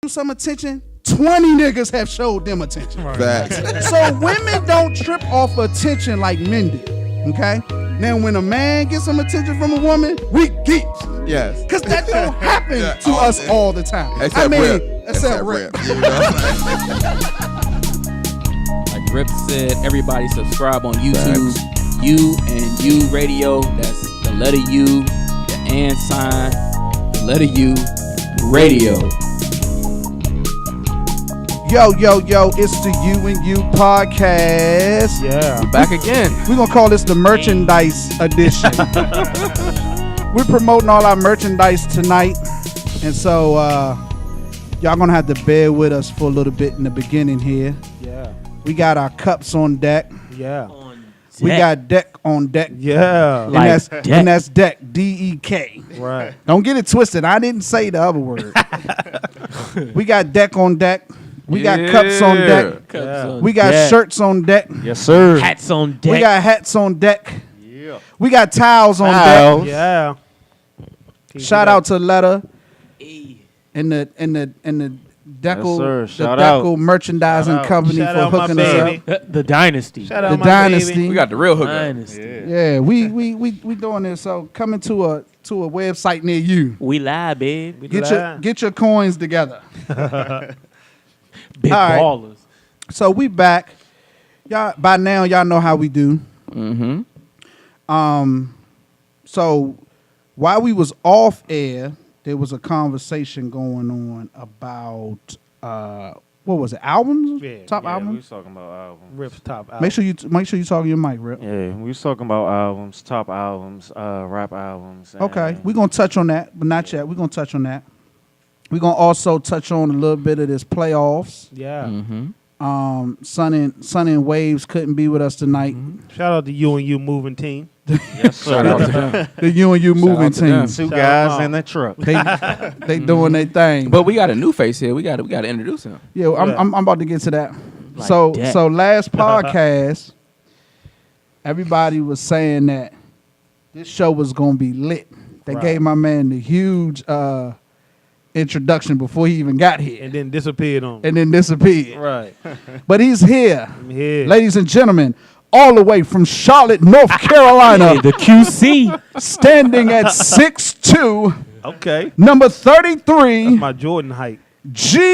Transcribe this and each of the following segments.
some attention, 20 niggas have showed them attention. Facts. So women don't trip off attention like men do. Okay? Now when a man gets some attention from a woman, we geeks. Yes. Because that don't happen to us all the time. Except Rip. Except Rip. You know? Like Rip said, everybody subscribe on YouTube. Facts. U and U Radio. That's the letter U, the and sign, the letter U, radio. Yo, it's the U and U podcast. Yeah. We're back again. We're going to call this the merchandise edition. We're promoting all our merchandise tonight. And so y'all going to have to bear with us for a little bit in the beginning here. Yeah. We got our cups on deck. Yeah. We got deck on deck. Yeah. And that's deck, D-E-K. Right. Don't get it twisted. I didn't say the other word. We got deck on deck. We got cups on deck. We got shirts on deck. Yes, sir. Hats on deck. We got hats on deck. Yeah. We got towels on deck. Yeah. Shout out to Letta and the Deco, Yes, the Shout Deco out. Merchandising Company Shout for out my hooking us baby. up. The Dynasty. Shout out The my Dynasty. baby. We got the real hookup. Dynasty. Yeah, we doing this. So coming to a website near you. We live, babe. Get your coins together. Big All right. ballers. So we back. Y'all by now y'all know how we do. Mm-hmm. So while we was off air, there was a conversation going on about what was it? Albums? Yeah. Top We albums? was talking about albums. Rip's top album. Make sure you talk to your mic, Rip. Yeah, we was talking about albums, top albums, rap albums. Okay, we're gonna touch on that, but not yet. We're gonna touch on that. We're gonna also touch on a little bit of this playoffs. Yeah. Mm-hmm. Sun and Waves couldn't be with us tonight. Shout out to you and you moving team. Yes, sir. Shout out to them. The U and U moving out to them. team. Two Shout guys out. in the truck. They doing their thing. But we got a new face here. We got to introduce him. Yeah, I'm about to get to that. Like So that. last podcast, everybody was saying that this show was gonna be lit. They Right. gave my man the huge introduction before he even got here, And then disappeared on. and then disappeared. Right. But he's here, I'm here. ladies and gentlemen, all the way from Charlotte, North Carolina, The QC. standing at 6'2", Okay. number 33, That's my Jordan height. G-Dek.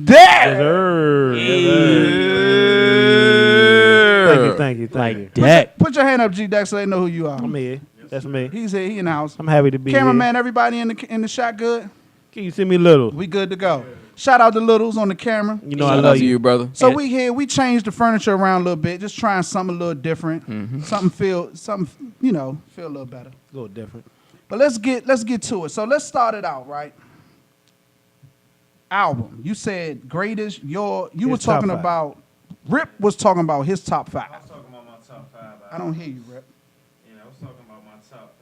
Yes, sir. Thank you. Like that. Put your hand up, G-Dek, so they know who you are. I'm here. That's me. He's here. He in the house. I'm happy to be Cameraman, everybody in the shot good? here. Can you see me little? We good to go. Shout out to Littles on the camera. You know I Shout out love to you. brother. So we here. We changed the furniture around a little bit, just trying something a little different. Mm-hmm. Something feel a little better. A little different. But let's get to it. So let's start it out, right? Album. You said greatest. You were His top talking five. about. Rip was talking about his top five. I was talking about my top 5 albums. I don't hear you, Rip. Yeah, I was talking about my top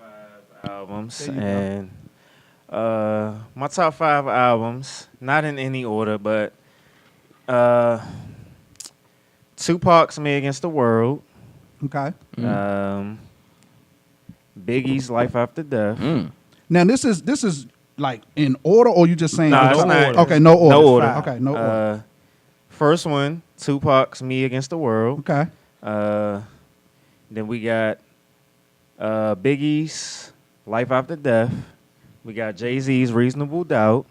5 albums. There you go. And my top 5 albums, not in any order, but Tupac's Me Against the World, Okay. Biggie's Life After Death. Mm. Now this is like in order, or you just saying? No, it's it's not. order? Okay, no order. No order. Okay, no order. First one, Tupac's Me Against the World. Okay. Then we got Biggie's Life After Death. We got Jay-Z's Reasonable Doubt.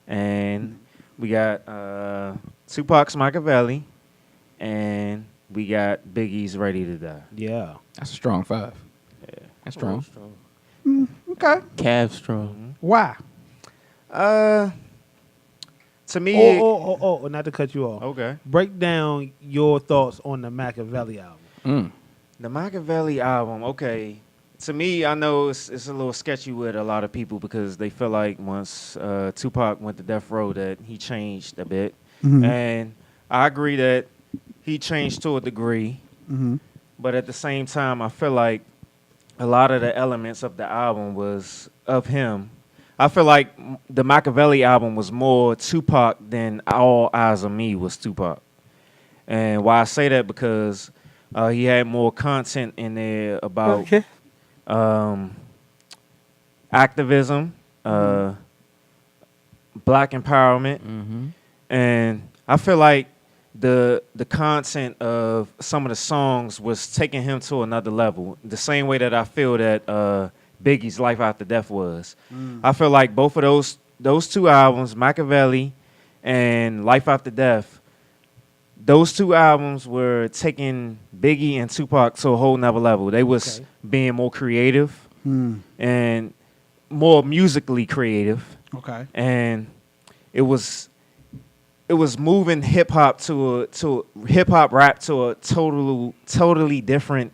And we got Tupac's Machiavelli. And we got Biggie's Ready to Die. Yeah. That's a strong 5. Yeah. That's strong. Okay. Cav strong. Why? To me, Oh, not to cut you off. okay. Break down your thoughts on the Machiavelli album. Mm. The Machiavelli album, okay. To me, I know it's a little sketchy with a lot of people because they feel like once Tupac went to death row that he changed a bit. Mhm. And I agree that he changed to a degree. Mm-hmm. But at the same time, I feel like a lot of the elements of the album was of him. I feel like the Machiavelli album was more Tupac than All Eyes on Me was Tupac. And why I say that because he had more content in there about activism, black empowerment, and I feel like the content of some of the songs was taking him to another level. The same way that I feel that Biggie's Life After Death was. I feel like both of those two albums, Machiavelli and Life After Death, those two albums were taking Biggie and Tupac to a whole nother level. They was being more creative and more musically creative. Okay. And it was moving hip hop to hip hop rap to a totally different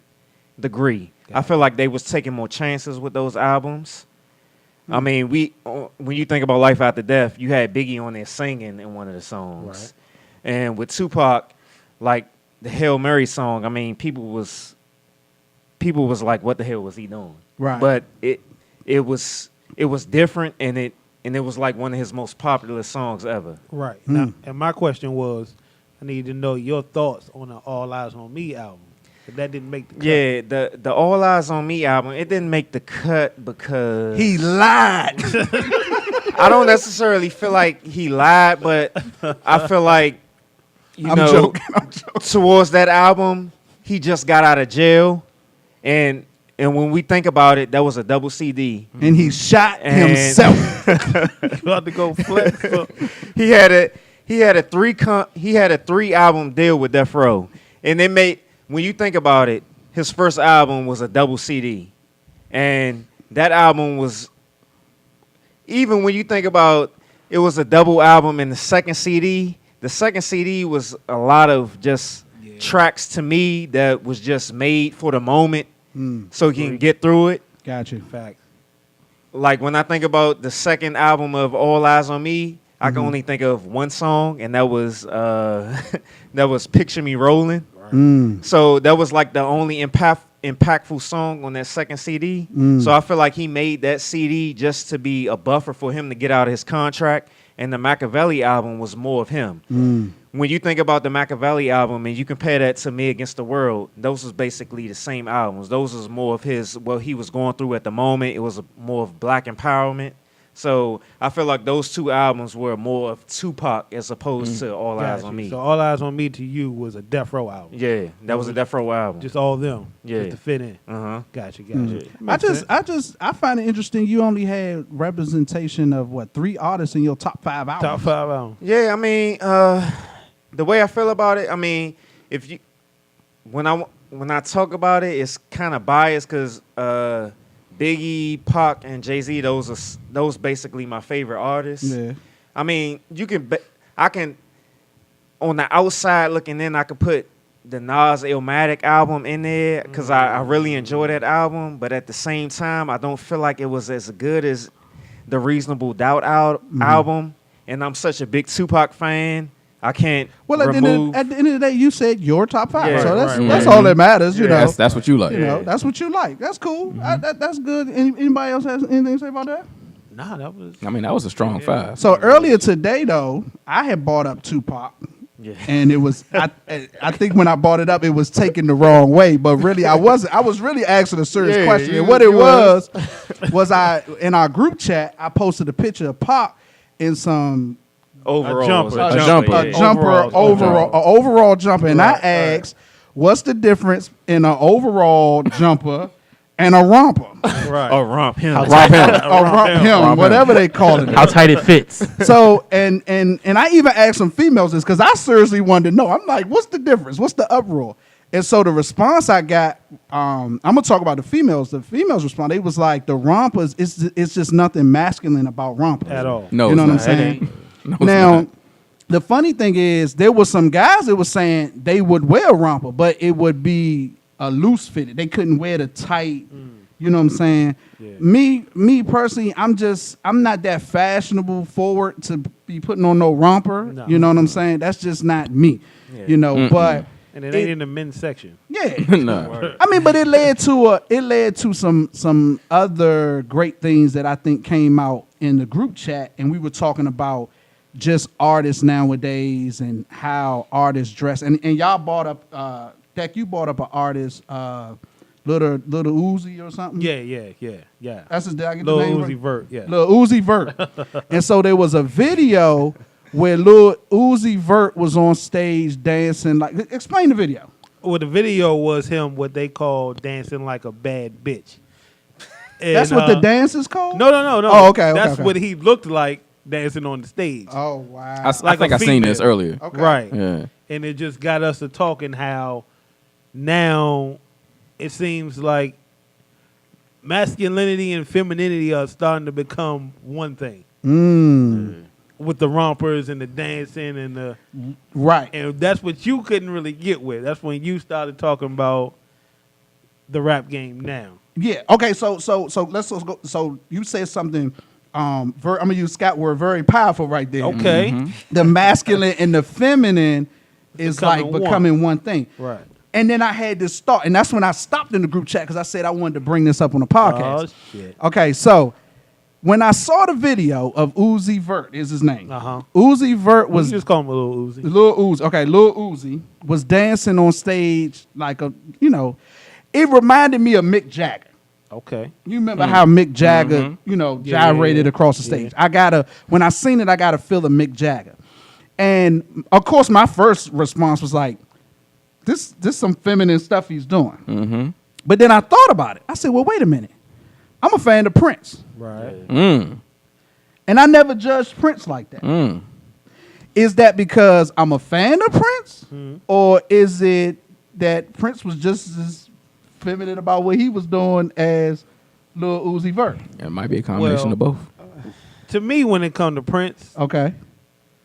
degree. I feel like they was taking more chances with those albums. I mean, when you think about Life After Death, you had Biggie on there singing in one of the songs. Right. And with Tupac, like the Hail Mary song, I mean, people was like, what the hell was he doing? Right. But it was different, and it was like one of his most popular songs ever. Right. Now, and my question was, I need to know your thoughts on the All Eyes on Me album. But that didn't make the cut. Yeah, the All Eyes on Me album, it didn't make the cut because He lied. I don't necessarily feel like he lied, but I feel like I'm joking. towards that album, he just got out of jail, and when we think about it, that was a double CD. And he shot himself. About to go flex. He had a 3 album deal with Death Row, and they made. When you think about it, his first album was a double CD. And that album was, even when you think about it was a double album in the second CD was a lot of just tracks to me that was just made for the moment so he can get through it. Gotcha. Fact. Like when I think about the second album of All Eyes on Me, I can only think of one song, and that was Picture Me Rolling. So that was like the only impactful song on that second CD. So I feel like he made that CD just to be a buffer for him to get out of his contract. And the Machiavelli album was more of him. When you think about the Machiavelli album and you compare that to Me Against the World, those was basically the same albums. Those was more of what he was going through at the moment. It was more of black empowerment. So I feel like those two albums were more of Tupac as opposed to All Eyes on Me. So All Eyes on Me to you was a Death Row album. Yeah, that was a Death Row album. Just all them. Yeah. Just to fit in. Gotcha. I find it interesting you only had representation of 3 artists in your top 5 albums. Top 5 albums. Yeah, I mean, the way I feel about it, I mean, when I talk about it, it's kind of biased because Biggie, Pac, and Jay-Z, those basically my favorite artists. Yeah. I mean, I can on the outside looking in, I could put the Nas Illmatic album in there because I really enjoy that album, but at the same time, I don't feel like it was as good as the Reasonable Doubt album, and I'm such a big Tupac fan. I can't remove. At the end of the day, you said your top 5, Yeah, so that's all that matters. You know, That's what you like. you know, that's what you like. That's cool. That's good. Anybody else has anything to say about that? Nah, that was. I mean, that was a strong 5. So earlier today, though, I had bought up Tupac. Yeah. And it was, I think when I brought it up, it was taken the wrong way. But really, I wasn't. I was really asking a serious question. And what it was in our group chat, I posted a picture of Pac in some Overall, overall jumper. And I asked, what's the difference in an overall jumper and a romper? Right. A romp him. Romp him, whatever they call it. How tight it fits. So, and I even asked some females this because I seriously wanted to know. I'm like, what's the difference? What's the uproar? And so the response I got, I'm going to talk about the females. The females respond. They was like, the rompers, it's just nothing masculine about rompers. At all. No, you know it's what I'm not. saying? No, it's Now, not. the funny thing is, there was some guys that was saying they would wear a romper, but it would be a loose fitted. They couldn't wear the tight. You know what I'm saying? Yeah. Me personally, I'm not that fashionable forward to be putting on no romper. No. You know what I'm saying? That's just not me. Yeah. You know, but and it ain't in the men's section. yeah. No. I mean, but it led to some other great things that I think came out in the group chat, and we were talking about just artists nowadays and how artists dress. And y'all brought up Dek, you brought up an artist Little Uzi or something. Yeah. That's his. Did I get Lil the name Uzi right? Vert, yeah. Lil Uzi Vert. And so there was a video where Lil Uzi Vert was on stage dancing. Like, explain the video. Well, the video was him what they call dancing like a bad bitch. And, That's what the dance is called? No. Oh, okay. That's okay. what he looked like dancing on the stage. Oh, wow. I think I seen this earlier. Okay. Right. Yeah. And it just got us to talking how now it seems like masculinity and femininity are starting to become one thing. With the rompers and the dancing and the Right. and that's what you couldn't really get with. That's when you started talking about the rap game now. Yeah. Okay. So let's go. So you said something. I'm gonna use Scott word. Very powerful right there. Okay. The masculine and the feminine is Becoming like becoming one thing. Right. And then I had this thought, and that's when I stopped in the group chat because I said I wanted to bring this up on the podcast. Oh shit. Okay. So when I saw the video of Uzi Vert, is his name. Uzi Vert Was was just call him a little Uzi. Lil Uzi. Okay, Lil Uzi was dancing on stage like it reminded me of Mick Jagger. Okay. You remember how Mick Jagger, gyrated across the stage. When I seen it, I got a feel of Mick Jagger. And of course, my first response was like, this some feminine stuff he's doing. But then I thought about it. I said, well, wait a minute. I'm a fan of Prince. Right. And I never judged Prince like that. Is that because I'm a fan of Prince? Or is it that Prince was just as feminine about what he was doing as Lil Uzi Vert? It might be a combination of both. To me, when it comes to Prince, Okay.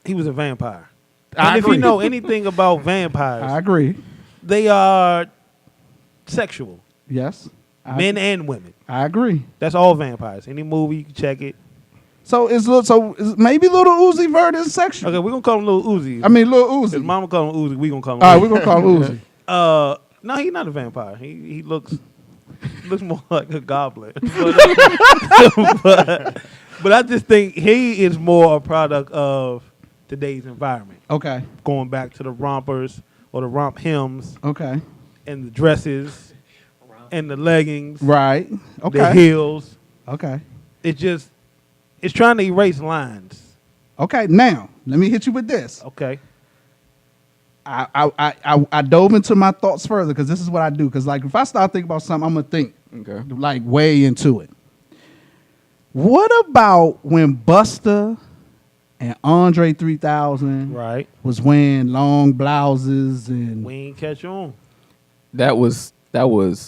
he was a vampire. I And if agree. you know anything about vampires, I agree. they are sexual, Yes. men and women. I agree. That's all vampires. Any movie, you can check it. So is maybe Little Uzi Vert is sexual. Okay, we're going to call him Lil Uzi. I mean Lil His Uzi. mama call him Uzi, we going to call him All right, Uzi. we're gonna call him Uzi. No, he's not a vampire. He looks more like a goblin. But I just think he is more a product of today's environment. Okay. Going back to the rompers or the romp hymns Okay. and the dresses and the leggings, Right. the Okay. heels. Okay. It's trying to erase lines. Okay. Now let me hit you with this. Okay. I dove into my thoughts further because this is what I do. Because like if I start thinking about something, I'm gonna think like way into it. What about when Busta and Andre 3000 Right. was wearing long blouses and We ain't catch on. That was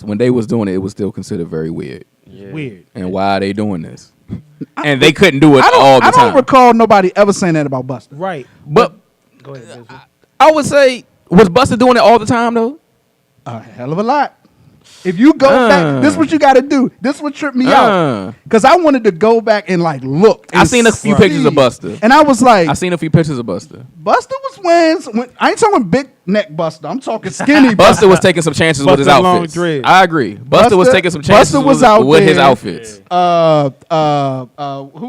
when they was doing it. It was still considered very weird. Yeah. Weird. And why are they doing this? And they couldn't do it all the I time. don't recall nobody ever saying that about Busta. Right. But Go ahead, Betsy. I would say, was Busta doing it all the time though? A hell of a lot. If you go back, this is what you got to do. This would trip me out because I wanted to go back and like look. I seen a few pictures of Busta. and I was like, I seen a few pictures of Busta. Busta was wearing. I ain't talking big neck Busta. I'm talking skinny Busta was taking some chances with his Busta long outfits. dreads. I agree. Busta was Busta- taking some chances Busta was out with his there. outfits. Who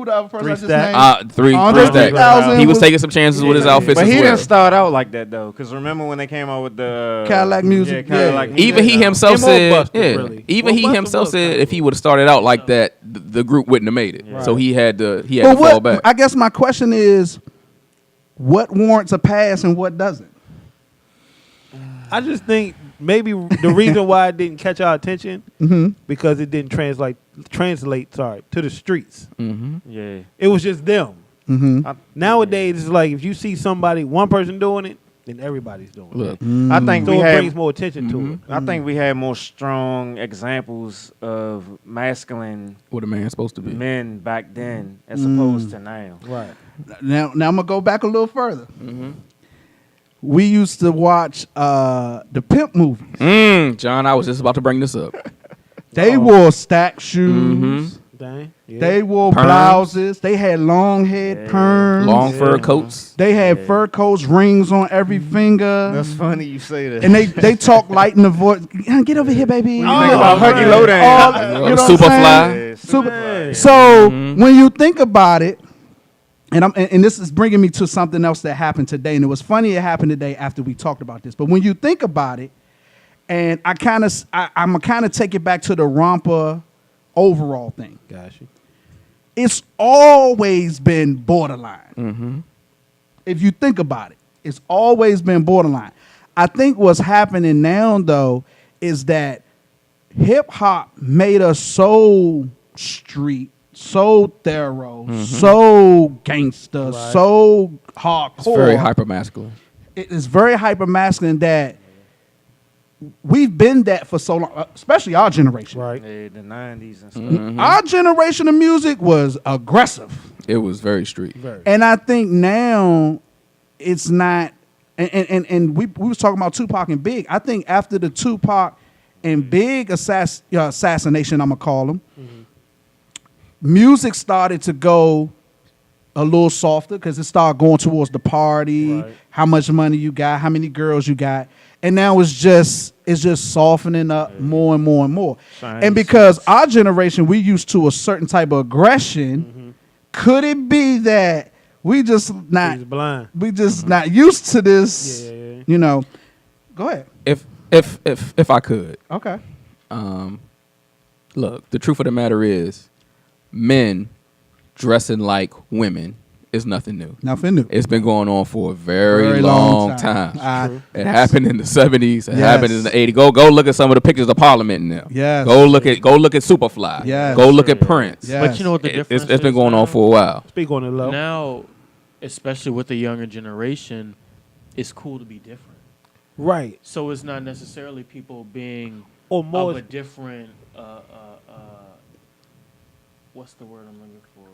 the other person I just Stack. named? Three Andre stack. 3000 He was was- taking some chances with his outfits But as he well. didn't start out like that though, because remember when they came out with the Cadillac music? Yeah, Cadillac Yeah. music. Even he himself Him or said, Busta, yeah. really? Even Well, he Busta himself was said kinda if he would have started out like that, the group wouldn't have made it. Right. So he had to But fall back. I guess my question is, what warrants a pass and what doesn't? I just think maybe the reason why it didn't catch our attention because it didn't translate to the streets. Yeah. It was just them. I, Nowadays, it's like if you see one person doing it, then everybody's doing Look, it. I think So we it had brings more attention to it. I think we had more strong examples of masculine what a man's supposed to be. men back then as opposed to now. Right. Now I'm gonna go back a little further. We used to watch the pimp movies. John, I was just about to bring this up. They wore stack shoes. Dang. Yeah. They wore Perms. blouses. They had long head perms. Long fur coats. They had fur coats, rings on every finger. That's funny you say that. And they talk light in the voice. Get over here, baby. When you think about Huggy Lowdown. You know what I'm Superfly. saying? Yeah, Super. Superfly. So when you think about it, and this is bringing me to something else that happened today, and it was funny it happened today after we talked about this. But when you think about it, And I'm gonna kind of take it back to the romper overall thing. Got you. It's always been borderline. If you think about it, it's always been borderline. I think what's happening now, though, is that hip hop made us so street, so thorough, so gangster, Right. so hardcore. It's very hyper masculine. It is very hyper masculine that we've been that for so long, especially our generation. Right. Yeah, the 90s and stuff. Our generation of music was aggressive. It was very street. Very. And I think now it's not, and we was talking about Tupac and Big. I think after the Tupac and Big assassination, I'm going to call them, music started to go a little softer because it started going towards the party, Right. how much money you got, how many girls you got. And now it's just softening up more and more and more. Shiny And because our generation, we used to a certain type of aggression, could it be that we just not He's blind. not used to this? Yeah. You know. Go ahead. If I could, Okay. look, the truth of the matter is, men dressing like women is nothing new. Nothing new. It's been going on for a very long time. It happened in the 70s. It happened in the 80s. Go look at some of the pictures of Parliament now. Yes. Go look at Superfly. Yes. Go look at Prince. Yes. But you know what the difference It's been is going now? on for a while. Speak on it low. Now, especially with the younger generation, it's cool to be different. Right. So it's not necessarily people being Or more. of a different. What's the word I'm looking for?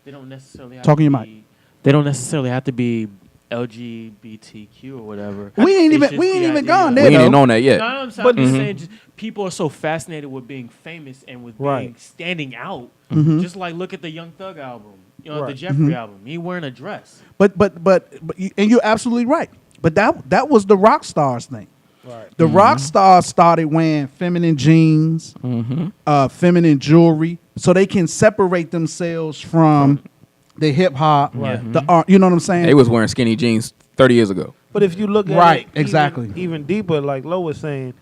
They don't necessarily have Talking to your be. They don't necessarily have to be LGBTQ or whatever. We ain't It's even just we the ain't even idea gone of- there We ain't though. even on that yet. No, I'm But- just saying, just, people are so fascinated with being famous and with being Right. standing out. Just like look at the Young Thug album, the Right. Jeffrey album. He wearing a dress. But and you're absolutely right. But that was the rock stars thing. Right. The rock stars started wearing feminine jeans, feminine jewelry, so they can separate themselves from the hip hop, Right. the art. You know what I'm saying? They was wearing skinny jeans 30 years ago. But if you look at Right, it exactly. even deeper, like Lo was saying,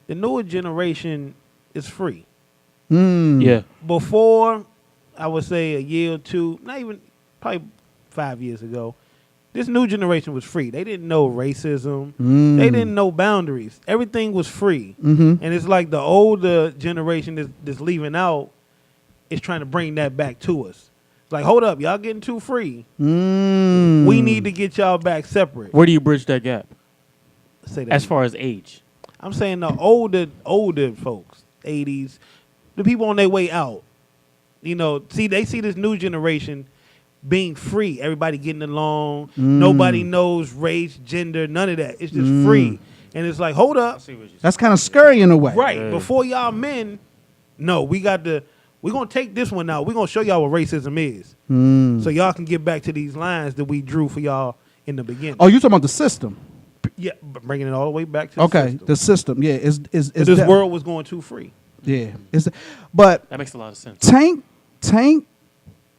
the newer generation is free. Yeah. Before, I would say a year or two, not even, probably 5 years ago, this new generation was free. They didn't know racism. They didn't know boundaries. Everything was free. And it's like the older generation that's leaving out is trying to bring that back to us. It's like, hold up, y'all getting too free. We need to get y'all back separate. Where do you bridge that gap Say that as again. far as age? I'm saying the older folks, 80s, the people on their way out. You know, they see this new generation being free. Everybody getting along. Nobody knows race, gender, none of that. It's just free. And it's like, hold up. That's kind of scary in a way. Right. Before y'all men, no, we're going to take this one out. We're going to show y'all what racism is. So y'all can get back to these lines that we drew for y'all in the beginning. Oh, you talking about the system? Yeah, but bringing it all the way back to the Okay, system. the system. Yeah, is This world was going too free. Yeah, but That makes a lot of sense. Tank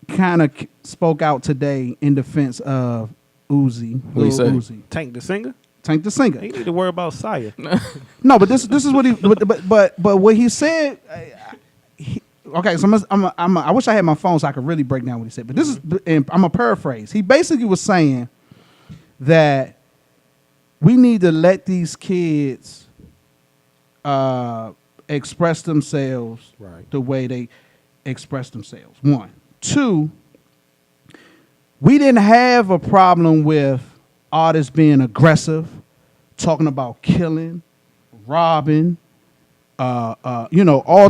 kind of spoke out today in defense of Uzi. What'd he Lil say? Uzi. Tank the singer? Tank the singer. You need to worry about Sire. No, but this is what he. But what he said. Okay, so I wish I had my phone so I could really break down what he said. But this is, and I'm a paraphrase. He basically was saying that we need to let these kids express themselves Right. the way they express themselves. One, two. We didn't have a problem with artists being aggressive, talking about killing, robbing, all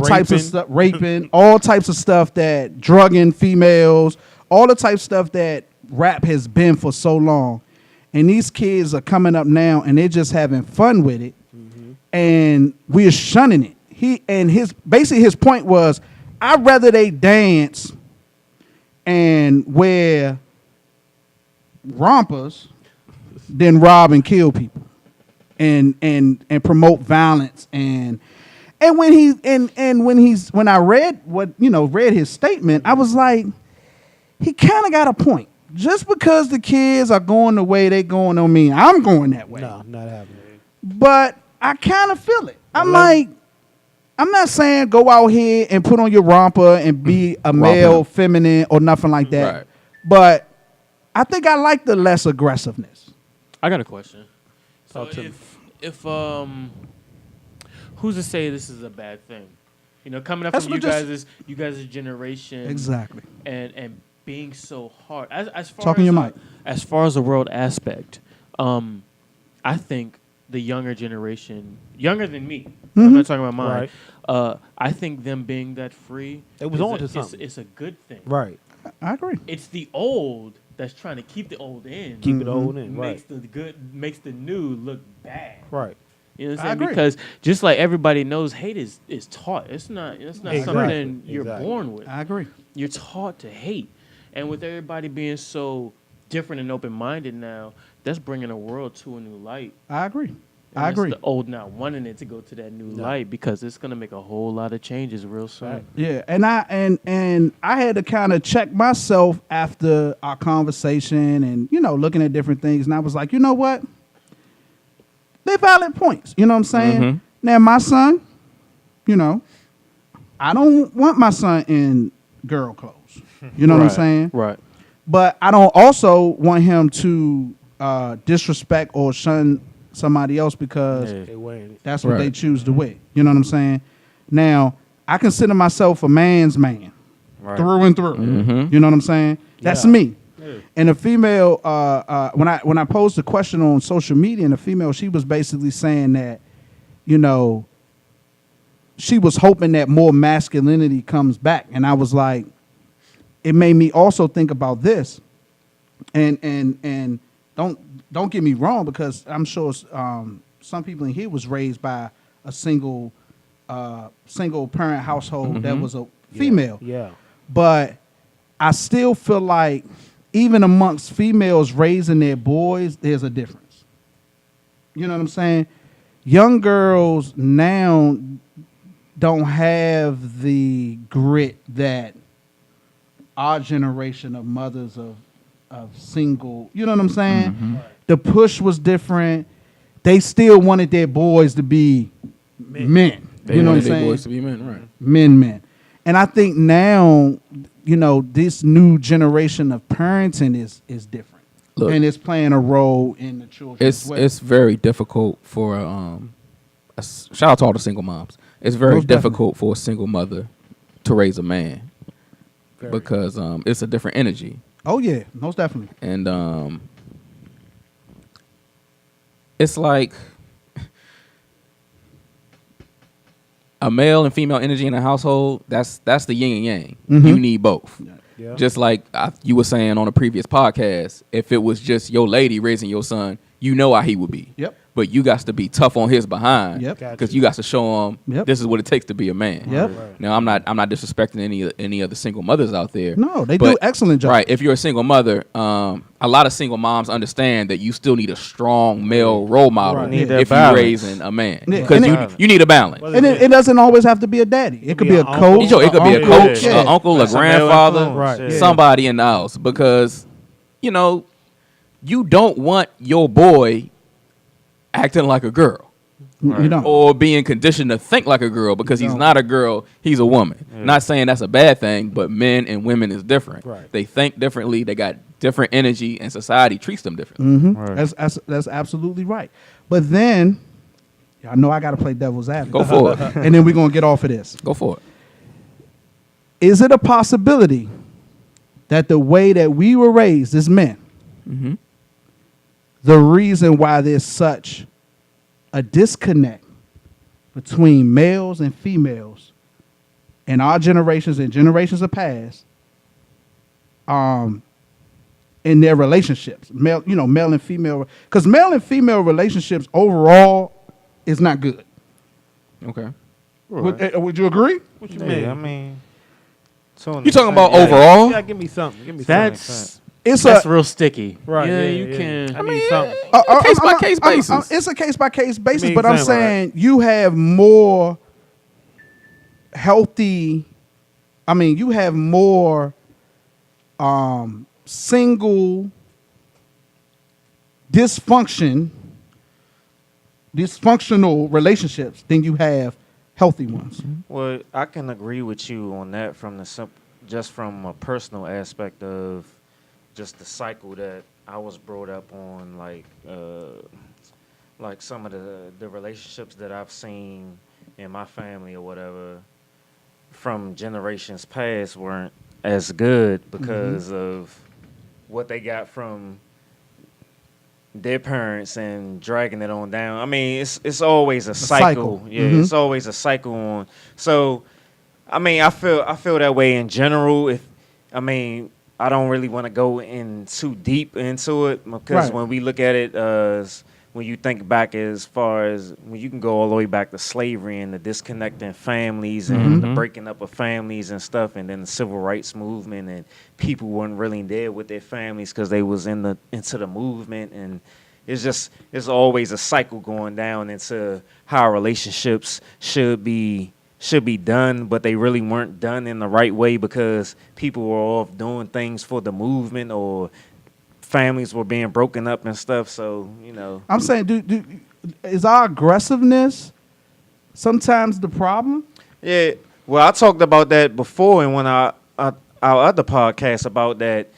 types of Raping. stuff, raping, all types of stuff that drugging females, all the type of stuff that rap has been for so long. And these kids are coming up now and they're just having fun with it. And we're shunning it. His point was, I'd rather they dance and wear rompers than rob and kill people and promote violence and when I read his statement, I was like, he kind of got a point. Just because the kids are going the way they going don't mean I'm going that way. No, not happening. But I kind of feel it. I'm like, I'm not saying go out here and put on your romper and be a male, feminine, or nothing like that. Right. But I think I like the less aggressiveness. I got a question. So Talk to me. if who's to say this is a bad thing? You know, coming up That's from what you guys' generation, Exactly. and being so hard as far Talking as your mic. as far as the world aspect, I think the younger generation, younger than me, I'm not talking about mine. Right. I think them being that free, They was is on to a- something. It's a good thing. Right. I agree. It's the old that's trying to keep the old in. Keep it old in. makes Right. makes the new look bad. Right. You know what I I'm saying? agree. Because just like everybody knows, hate is taught. It's not Exactly. something you're Exactly. born with. I agree. You're taught to hate. And with everybody being so different and open-minded now, that's bringing the world to a new light. I agree. And I it's agree. the old not wanting it to go to that new light because it's gonna make a whole lot of changes real soon. Right. Yeah, and I had to kind of check myself after our conversation and looking at different things, and I was like, you know what? They're valid points. You know what I'm saying? Mhm. Now my son, I don't want my son in girl clothes. You know what I'm Right. saying? Right. But I don't also want him to disrespect or shun somebody else because Yeah. They wearing it. that's what they Right. choose to wear. You know what I'm saying? Now, I consider myself a man's man Right. through and through. Mhm. You know what I'm saying? That's Yeah. me. And a female, when I posed the question on social media, and a female, she was basically saying that, she was hoping that more masculinity comes back. And I was like, it made me also think about this. And don't get me wrong, because I'm sure some people in here was raised by a single parent household that was a female. Yeah. But I still feel like even amongst females raising their boys, there's a difference. You know what I'm saying? Young girls now don't have the grit that our generation of mothers of single, you know what I'm saying? The push was different. They still wanted their boys to be men. They You know what I'm wanted their saying? boys to be men, right? Men. And I think now, this new generation of parenting is different. Look. And it's playing a role in the children as well. It's very difficult for shout out to all the single moms. It's very Most difficult for a single mother to raise a man Very. because it's a different energy, Oh, yeah, most definitely. and it's like a male and female energy in a household. That's the yin and yang. Mhm. You need both. Yeah. Just like you were saying on a previous podcast, if it was just your lady raising your son, you know how he would be. Yep. But you got to be tough on his behind. Yep. Gotcha. Because you got to show him Yep. this is what it takes to be a man. Yep. Right. Now I'm not disrespecting any of the single mothers out there. No, they do But- excellent job. Right. If you're a single mother, a lot of single moms understand that you still need a strong male role model Right. Need that if you're balance. raising a man. Yeah. Because And you need a balance. Well, And it doesn't always have to be a daddy. It could be a uncle. coach. Sure, it could be a uncle, coach, yeah. an uncle, a That's a male grandfather, influence, Right. yeah. somebody in the house. Because, you don't want your boy acting like a girl You know. or being conditioned to think like a girl because he's No. not a girl, he's a woman. Yeah. Not saying that's a bad thing, but men and women is different. Right. They think differently, they got different energy, and society treats them differently. Right. That's absolutely right. But then, y'all know I got to play devil's advocate. Go for it. And then we're going to get off of this. Go for it. Is it a possibility that the way that we were raised as men, Mm-hmm. the reason why there's such a disconnect between males and females in our generations and generations of past, in their relationships, male and female, because male and female relationships overall is not good. Okay. Would you agree? What you Yeah, mean? I mean, You talking about Yeah. overall? Yeah, give me something. Give me something. That's It's real sticky. Right. Yeah, yeah, you yeah. can. I need something. Case by case basis. It's a case by case basis, Me but I'm example, saying you have more healthy. I mean, you have more single dysfunction dysfunctional relationships than you have healthy ones. Well, I can agree with you on that just from a personal aspect of just the cycle that I was brought up on, like some of the relationships that I've seen in my family or whatever from generations past weren't as good because of what they got from their parents and dragging it on down. I mean, it's always a cycle. Yeah, it's always a cycle on. So, I mean, I feel that way in general. I don't really want to go in too deep into it because when we look at it as when you think back as far as when you can go all the way back to slavery and the disconnecting families and the breaking up of families and stuff, and then the civil rights movement, and people weren't really there with their families because they was into the movement, and it's always a cycle going down into how relationships should be done, but they really weren't done in the right way because people were off doing things for the movement or families were being broken up and stuff. So, I'm saying, is our aggressiveness sometimes the problem? Yeah. Well, I talked about that before in our other podcast about that,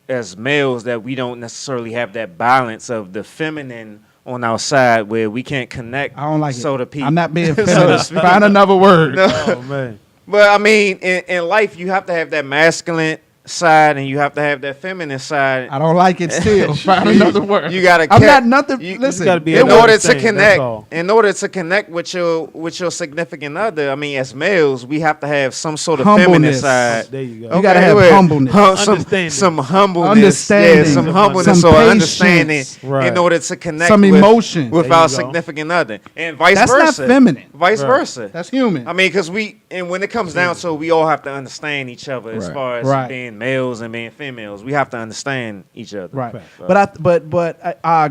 as males, that we don't necessarily have that balance of the feminine on our side where we can't connect. I don't like so it. to people. I'm not being feminist. Find another word. No. Oh, man. But, I mean, in life, you have to have that masculine side and you have to have that feminine side. I don't like it still. Find another word. You gotta. I'm not nothing. Listen, gotta be in able to order to understand, connect with your significant other, I mean, as males, we have to have some sort of feminine Humbleness. side. There you go. You gotta have humbleness. Understanding. Some humbleness, Understanding. yeah, some humbleness Some or patience. understanding Right. in order to connect Some with, emotion. with There our you go. significant other, and vice That's versa. not feminine. Vice Right. versa. That's human. I mean, because when it comes down to it, we all have to understand each other as Right. far as Right. being males and being females. We have to understand each other. Right. So- But our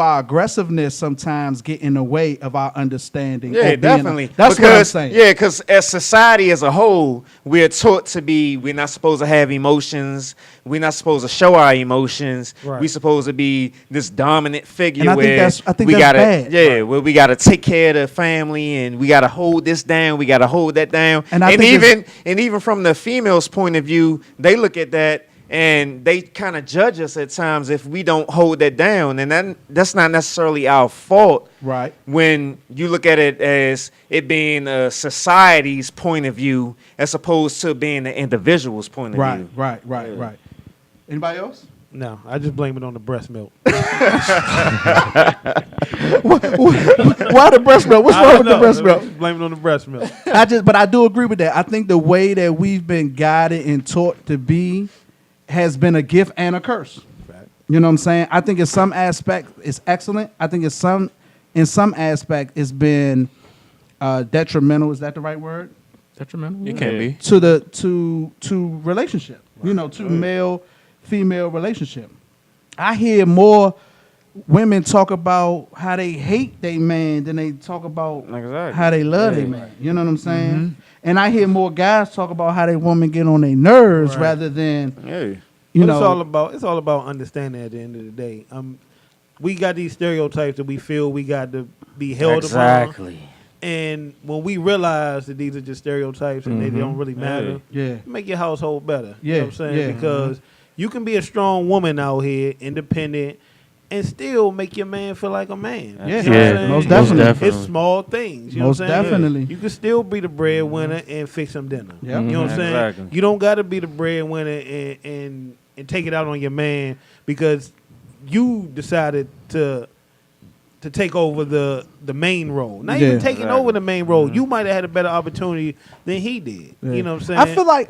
our aggressiveness sometimes get in the way of our understanding? Yeah, definitely. That's what I'm saying. Yeah, because as society as a whole, we're taught to be, we're not supposed to have emotions. We're not supposed to show our emotions. Right. We're supposed to be this dominant figure And I think where that's bad. Yeah, where we gotta take care of the family and we gotta hold this down, we gotta hold that down. And I think even from the female's point of view, they look at that and they kind of judge us at times if we don't hold that down, and that's not necessarily our fault. Right. When you look at it as it being a society's point of view as opposed to being the individual's point of view. Right. Anybody else? No, I just blame it on the breast milk. Why the breast milk? What's wrong with the breast milk? Blame it on the breast milk. But I do agree with that. I think the way that we've been guided and taught to be has been a gift and a curse. Right. You know what I'm saying? I think in some aspect it's excellent. I think in some aspect it's been detrimental. Is that the right word? Detrimental. It can be. To relationship. Right. To male female relationship. I hear more women talk about how they hate their man than they talk about how they love their man. You know what I'm saying? Mm-hmm. And I hear more guys talk about how their woman get on their nerves rather than It's all about understanding at the end of the day. We got these stereotypes that we feel we got to be held upon. And when we realize that these are just stereotypes and they don't really matter, make your household better. You know what I'm saying? Because you can be a strong woman out here, independent, and still make your man feel like a man. Yeah, You know what I'm saying? most definitely. It's small things. You know Most what I'm saying? definitely. You can still be the breadwinner and fix him dinner. Yep. You know what I'm saying? Exactly. You don't got to be the breadwinner and take it out on your man because you decided to take over the main role. Not even taking over the main role. You might have had a better opportunity than he did. Yeah. You know what I'm saying?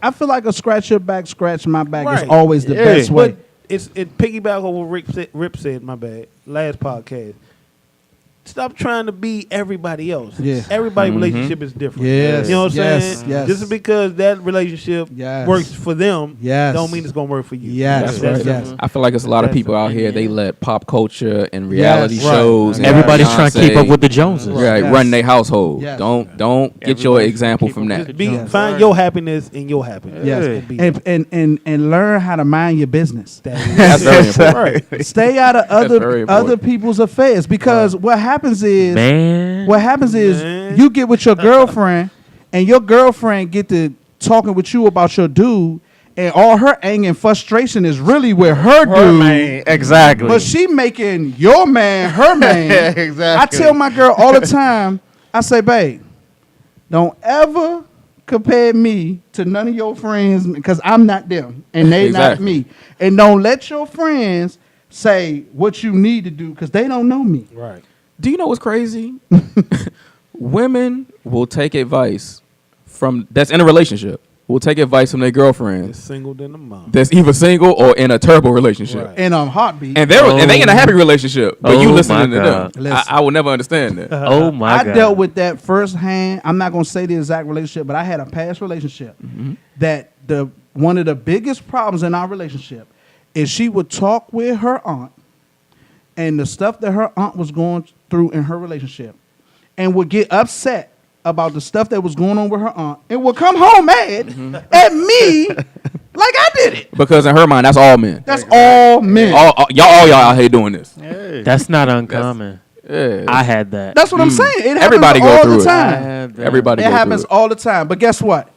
I feel like a scratch your back, scratch my back is Right. always the best way. But it piggyback on what Rip said, my bad, last podcast. Stop trying to be everybody else. Yeah. Everybody's relationship is different. Yes, You know what I'm yes, saying? yes. Just because that relationship Yes. works for them, Yes. don't mean it's gonna work for you. Yes, That's right, yes. I feel like there's a lot of That's people out here. They let pop culture and reality Yes, right. shows. and Everybody's trying to keep up Beyonce, with the Joneses. Right, Yes. run their household. Yes. Don't get your Everybody's example keep from up that. with Just be, Yes. find your happiness in your happiness. Yes, And be and learn how to mind your business. That's very important. Right. Stay out of very other important. people's affairs because what happens is Man. Man. you get with your girlfriend and your girlfriend get to talking with you about your dude and all her anger and frustration is really with her dude. Man, exactly. But she making your man her man. Exactly. I tell my girl all the time, I say, babe, don't ever compare me to none of your friends because I'm not them and they not Exactly. me. And don't let your friends say what you need to do because they don't know me. Right. Do you know what's crazy? Women will take advice from that's in a relationship. Will take advice from their It's girlfriends single than a mom. that's either single or in a terrible relationship. Right. And heartbeat. And they in a happy relationship, but you Oh, listening my to them. God. Listen. I will never understand that. Oh my I God. dealt with that firsthand. I'm not going to say the exact relationship, but I had a past relationship that one of the biggest problems in our relationship is she would talk with her aunt and the stuff that her aunt was going through in her relationship and would get upset about the stuff that was going on with her aunt and would come home mad at me like I did it. Because in her mind, that's all men. That's all men. All y'all out here doing this. That's not uncommon. Yeah. I had that. That's what I'm saying. It happens Everybody go all through the it. I time. had that. Everybody It go through happens it. all the time. But guess what?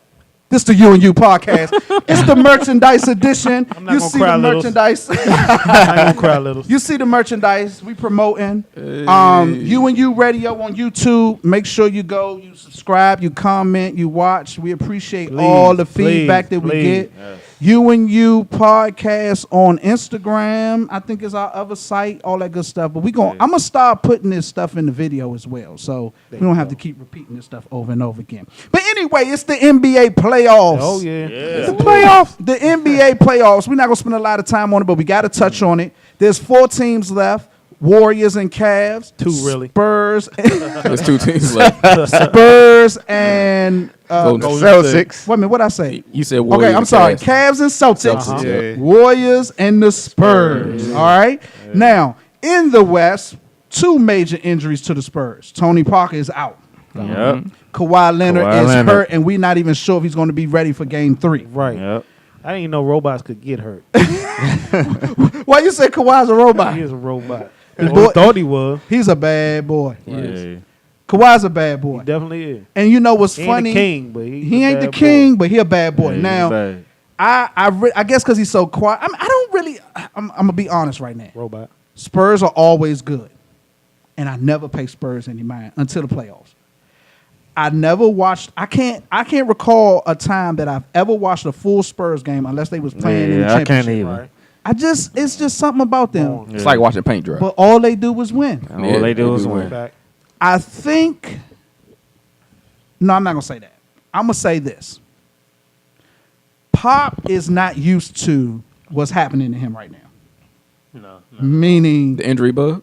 This the You and You podcast. It's the merchandise edition. I'm not You gonna see cry, the Littles. merchandise. I ain't gonna cry, little. You see the merchandise. We promoting. You and You Radio on YouTube. Make sure you go. You subscribe. You comment. You watch. We appreciate Please, all the please, feedback that we please. get. You and You podcast on Instagram. I think is our other site. All that good stuff. But I'm gonna start putting this stuff in the video as well, so we don't have to keep repeating this stuff over and over again. But anyway, it's the NBA playoffs. Oh yeah. The playoffs, the NBA playoffs. We're not gonna spend a lot of time on it, but we got to touch on it. There's 4 teams left: Warriors and Cavs. 2 really. Spurs, There's 2 teams left. Spurs and Golden Celtics. wait a minute, what I say? You said Warriors. Okay, I'm and sorry. Cavs. Cavs and Celtics. Celtics, yeah. Warriors and the Spurs. All right. Now in the West, 2 major injuries to the Spurs. Tony Parker is out. Yep. Kawhi Leonard Kawhi is Leonard. hurt, and we're not even sure if he's going to be ready for Game 3. Right. Yep. I didn't even know robots could get hurt. Why you say Kawhi's a robot? He is a robot. The Or boy- thought he was. He's a bad boy. Yeah. Kawhi's a bad He boy. definitely is. And you know what's He funny? ain't the king, but He ain't the bad boy. king, but he a bad boy. Yeah, Now, bad. I guess because he's so quiet. I don't really. I'm gonna be honest right now. Robot. Spurs are always good, and I never pay Spurs any mind until the playoffs. I never watched. I can't recall a time that I've ever watched a full Spurs game unless they was playing in the Yeah, I championship. can't even. Right. It's just something about them. It's like watching paint dry. But all they do was win. All they do is win. Fact. I think. No, I'm not gonna say that. I'm gonna say this. Pop is not used to what's happening to him right now. No. Meaning, The injury bug.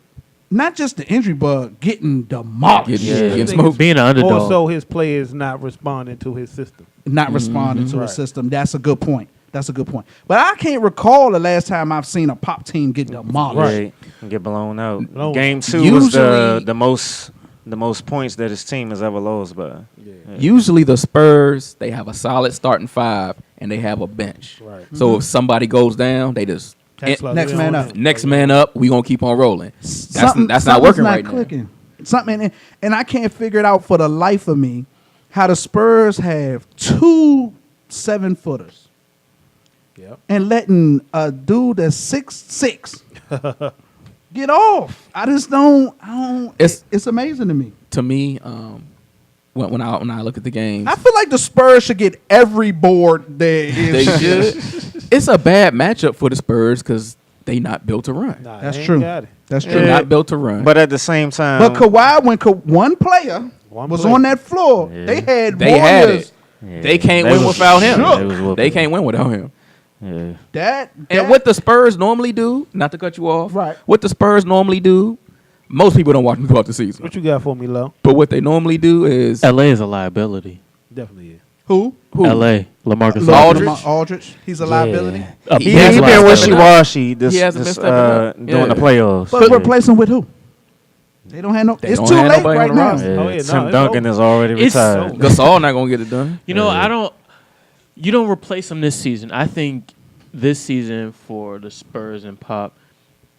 not just the injury bug, getting demolished, Getting smoked. Being an underdog. Also, his players not responding to his system. not responding to a Right. system. That's a good point. But I can't recall the last time I've seen a Pop team get demolished. Right. Get blown out. Blown. Game 2 was Usually- the most points that his team has ever lost by. Usually the Spurs, they have a solid starting 5 and they have a bench. Right. So if somebody goes down, they just That's like Next we man don't up. know. next man up. We gonna keep on rolling. That's not Something's working not right clicking. Something, and I can't figure it out for the life of me how the Spurs have 2 7-footers Yep. and letting a dude that's 6'6" get off. I just don't. It's amazing to me. now. To me, when I look at the games, I feel like the Spurs should get every board there they is. should. It's a bad matchup for the Spurs because they not built to run. Nah, That's they ain't true. got it. That's They're true. not built to run. But at the same time, But Kawhi, when one player One was player. on that floor, Yeah. they had They had Warriors. it. They can't win without him. They was whooping. They can't win without him. Yeah. That And what the Spurs normally do, not to cut you off, Right. what the Spurs normally do, Most people don't watch them throughout the season. What you got for me, Lo? But what they normally do is LA is a liability. Definitely is. Who? LA, LaMarcus Aldridge. Aldridge. Aldridge. He's a liability. He He has been been wishy-washy He hasn't been stepping up. during the Yeah. playoffs. But Yeah. replace him with who? They don't have no. They It's don't too have late nobody right on the now. roster. Yeah, Oh, yeah, no, Tim it's Duncan over. is already It's retired. Gasol not gonna get it done. You know, Yeah. You don't replace him this season. I think this season for the Spurs and Pop,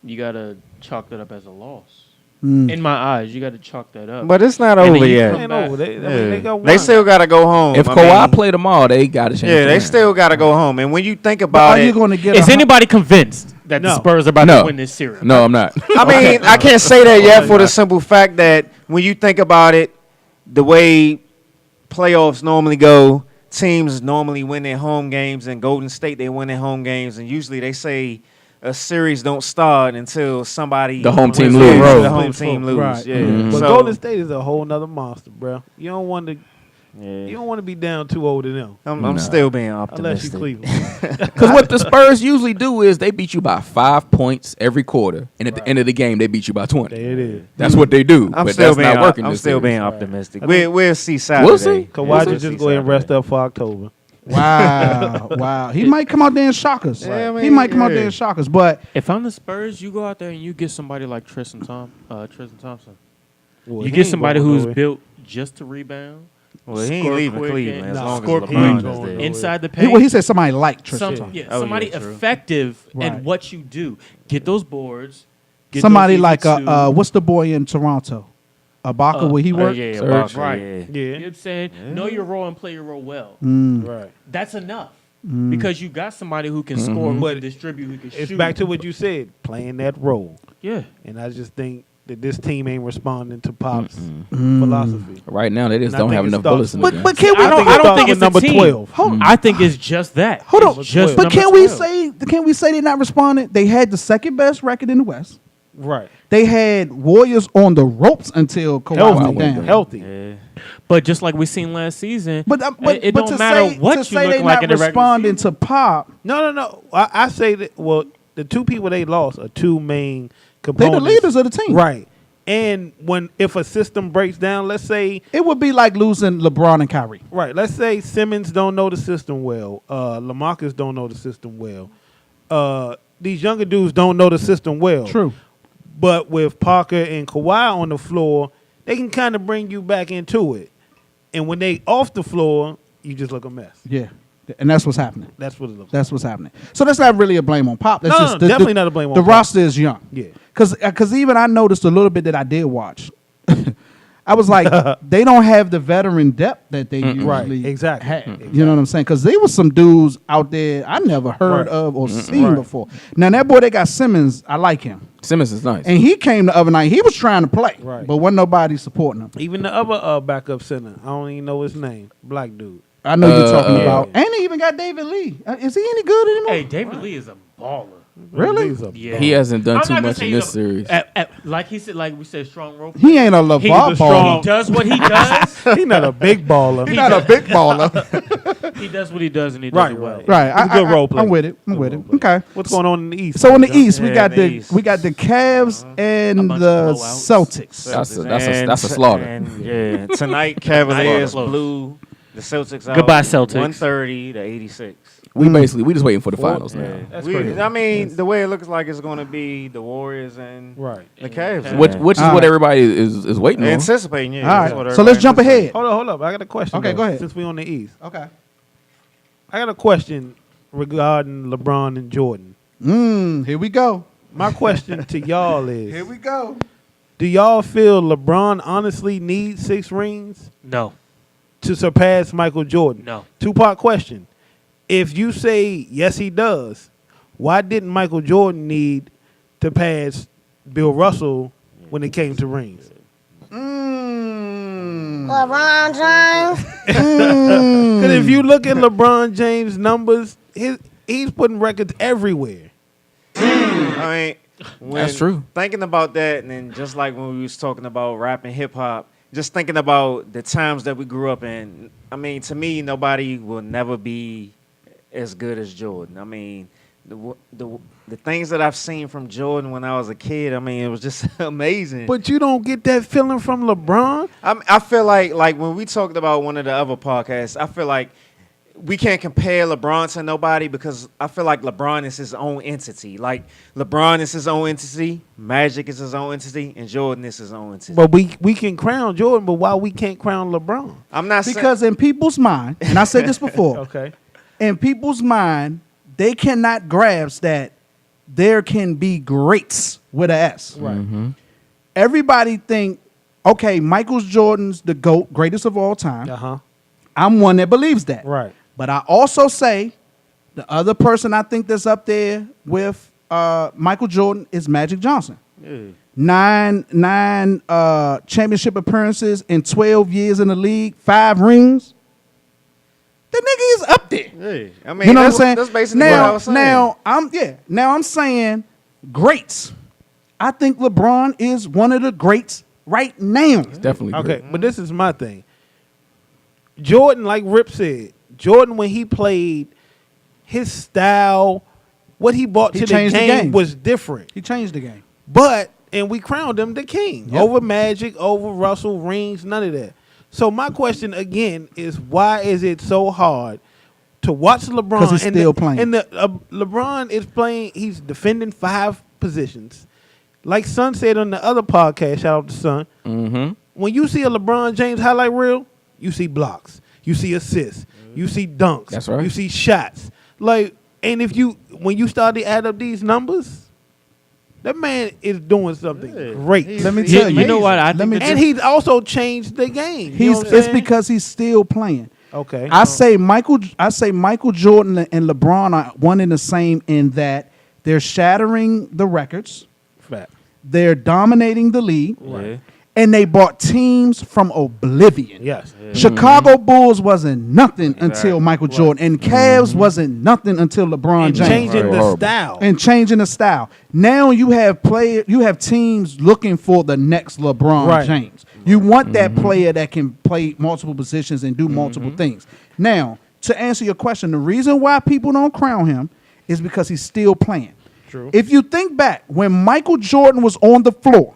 you gotta chalk that up as a loss. In my eyes, you gotta chalk that up. But it's not And then over you yet. come Ain't back. over. They Yeah. got one. They still got to go home. If I Kawhi mean, played them all, they got to change. yeah, the they game. still got to go home. And when you think But about are you it, going to get? Is anybody convinced that the No. Spurs are about No. to win this series? No, I'm not. I mean, I can't say that yet for the simple fact that when you think about it, the way playoffs normally go, teams normally win their home games. In Golden State, they win their home games, and usually they say a series don't start until somebody The home team Yeah, lose. The home team lose. Right. Yeah. Mhm. But So, Golden State is a whole nother monster, bro. You don't want to. yeah. You don't want to be down 2-0 to them, I'm Nah. still being unless you optimistic. Cleveland. Because what the Spurs usually do is they beat you by 5 points every quarter, and at the end of the game they beat you by 20. There it is. That's what they do. I'm but still that's being not working. I'm this still series. being optimistic. I think- We'll see Saturday. We'll see. Kawhi We'll just see go ahead and rest Saturday. up for October. Wow, wow. He might come out there and shock us. Yeah, I he mean, might come out yeah. there and shock us. But If I'm the Spurs, you go out there and you get somebody like Tristan Thompson. Well, You he get ain't somebody going who's nowhere. built just to rebound. Well, he ain't Score leaving quick Cleveland and- as Nah, long as score LeBron quick is ain't there. going Inside the he, paint. well, he said somebody like Tristan. Somebody yeah, true. effective Right. in what you do. Get those boards. Get Somebody those like easy to- what's the boy in Toronto? Ibaka, where he worked. Yeah, Surge. Ibaka, Right. yeah. You know what Yeah. I'm saying? Know your role and play your role well. Right. That's enough. Because you got somebody who can score, who But can distribute, who can It's shoot. back to what you said, playing that role. Yeah. And I just think that this team ain't responding to Pop's philosophy. Right now, they just And I don't think have it enough starts bullets in the But gun. but can we? I think it I don't starts think with it's number a team. 12. I think it's just that. Hold It's on. just But number can we 12. say they're not responding? They had the second best record in the West. Right. They had Warriors on the ropes until Kawhi Healthy. went down. Healthy. Yeah. But just like we seen last season, But it but don't to matter say, what to you say look they like not in the regular responding season. to Pop. No. I say that. Well, the two people they lost are two main They components. the leaders of the team. Right. And if a system breaks down, let's say It would be like losing LeBron and Kyrie. let's say Simmons don't know the system well, LaMarcus don't know the system well, these younger dudes don't know the system well. True. But with Parker and Kawhi on the floor, they can kind of bring you back into it. And when they off the floor, you just look a mess. Yeah. And that's what's happening. That's what it looks like. That's what's happening. So that's not really a blame on Pop. That's No, just no, definitely not a blame on the Pop. roster is young. Yeah. Because even I noticed a little bit that I did watch. I was like, they don't have the veteran depth that they usually Right, exactly. have. You know what I'm saying? Because there was some dudes out there I never heard Right. of or seen Right. before. Now that boy they got Simmons, I like him, Simmons is nice. and he came the other night. He was trying to play, Right. but wasn't nobody supporting him. Even the other backup center, I don't even know his name. Black dude. I know you're talking yeah. about, and he even got David Lee. Is he any good anymore? Hey, David Lee is a baller. Really? He's a- Yeah. He hasn't done I'm too not gonna much say in he's this a- series. like he said, like we said, strong rope. He ain't a He's LeVar a baller. strong- He does what he does. He's not a big baller. He's not a big baller. He does what he does, and he does Right, it well. right. Right. He's a good role player. I'm with it. I'm Good with role it. player. Okay. What's going on in the East? So in the Joe? East, we Yeah, got in the the East. we got the Cavs and bunch the of blowouts. Celtics. That's a slaughter. And, yeah, tonight Cavaliers Close. blew the Celtics out. Goodbye, Celtics. 130 to 86. We just waiting for the finals now. Yeah. That's crazy. I mean, the way it looks like it's going to be the Warriors and Right. the Cavs. Which is All what right. everybody is waiting on. Anticipating, yeah. All that's what right. So let's everybody jump anticipating. ahead. Hold up. I got a question. Okay, though, go ahead. Since we on the East, Okay. I got a question regarding LeBron and Jordan. Here we go. My question to y'all is: Here we go. do y'all feel LeBron honestly needs 6 rings No, to surpass Michael Jordan? no. 2-part question. If you say yes, he does, why didn't Michael Jordan need to pass Bill Russell when it came to rings? LeBron James. Because if you look at LeBron James' numbers, he's putting records everywhere. I mean, That's true. Thinking about that, and then just like when we was talking about rap and hip hop, just thinking about the times that we grew up in. I mean, to me, nobody will never be as good as Jordan. I mean, the things that I've seen from Jordan when I was a kid, I mean, it was just amazing. But you don't get that feeling from LeBron. I feel like when we talked about one of the other podcasts, I feel like we can't compare LeBron to nobody because I feel like LeBron is his own entity. Like LeBron is his own entity, Magic is his own entity, and Jordan is his own entity. But we can crown Jordan, but why we can't crown LeBron? I'm not Because in people's mind, and I said this before, Okay. in people's mind, they cannot grasp that there can be greats with an S. Right. Everybody think, okay, Michael Jordan's the GOAT, greatest of all time. Uh-huh. I'm one that believes that. Right. But I also say the other person I think that's up there with Michael Jordan is Magic Johnson. Nine championship appearances in 12 years in the league, 5 rings. The nigga is up there. Yeah. I mean, You know what I'm saying? That's basically what I was saying. Now I'm saying greats. I think LeBron is one of the greats right now. Definitely. Okay, great. but this is my thing. Jordan, like Rip said, Jordan when he played, his style, what he brought He to the changed the game game. was different. He changed the game. And we crowned him the king Yep. over Magic, over Russell, rings, none of that. So my question again is, why is it so hard to watch LeBron? 'Cause he's still playing. And LeBron is playing. He's defending 5 positions. Like Son said on the other podcast, shout out to Son. Mm-hmm. When you see a LeBron James highlight reel, you see blocks, you see assists, you see dunks, That's right. you see shots. Like, and when you start to add up these numbers, that man is doing something great. Let me He's tell you. You know what? I Let think me that And he's also changed the game. You know He's what I'm it's saying? because he's still playing. Okay. I say Michael Jordan and LeBron are one and the same in that they're shattering the records, Fact. they're dominating the league, Yeah. and they brought teams from oblivion. Yes. Chicago Bulls wasn't nothing until Michael Jordan, and Cavs wasn't nothing until LeBron And James. changing the Horrible. style. And changing the style. Now you have teams looking for the next LeBron Right. James. You want that player that can play multiple positions and do multiple things. Now, to answer your question, the reason why people don't crown him is because he's still playing. True. If you think back, when Michael Jordan was on the floor,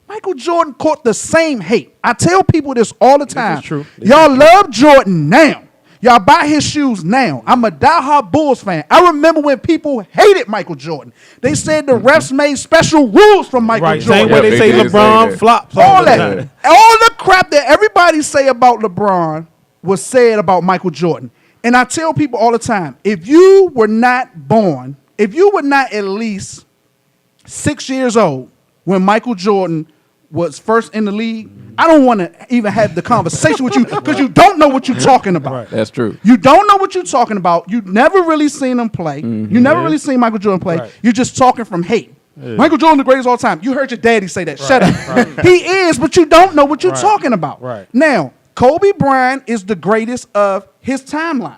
Michael Jordan caught the same hate. I tell people this all the time. true. Y'all love Jordan now. Y'all buy his shoes now. I'm a diehard Bulls fan. I remember when people hated Michael Jordan. They said the refs made special rules for Michael Right. Jordan. Same way Yeah, they they say did say LeBron that. flops. All the that, time. all the crap that everybody say about LeBron was said about Michael Jordan. And I tell people all the time, if you were not born, if you were not at least 6 years old when Michael Jordan was first in the league, I don't want to even have the conversation with you because you don't know what you're talking about. Right. That's true. You don't know what you're talking about. You never really seen him play. You never really seen Michael Jordan play. Right. You're just talking from hate. Michael Jordan the greatest of all time. You heard your daddy say that. Shut up. He is, but you don't know what you're Right. talking about. Right. Now, Kobe Bryant is the greatest of his timeline.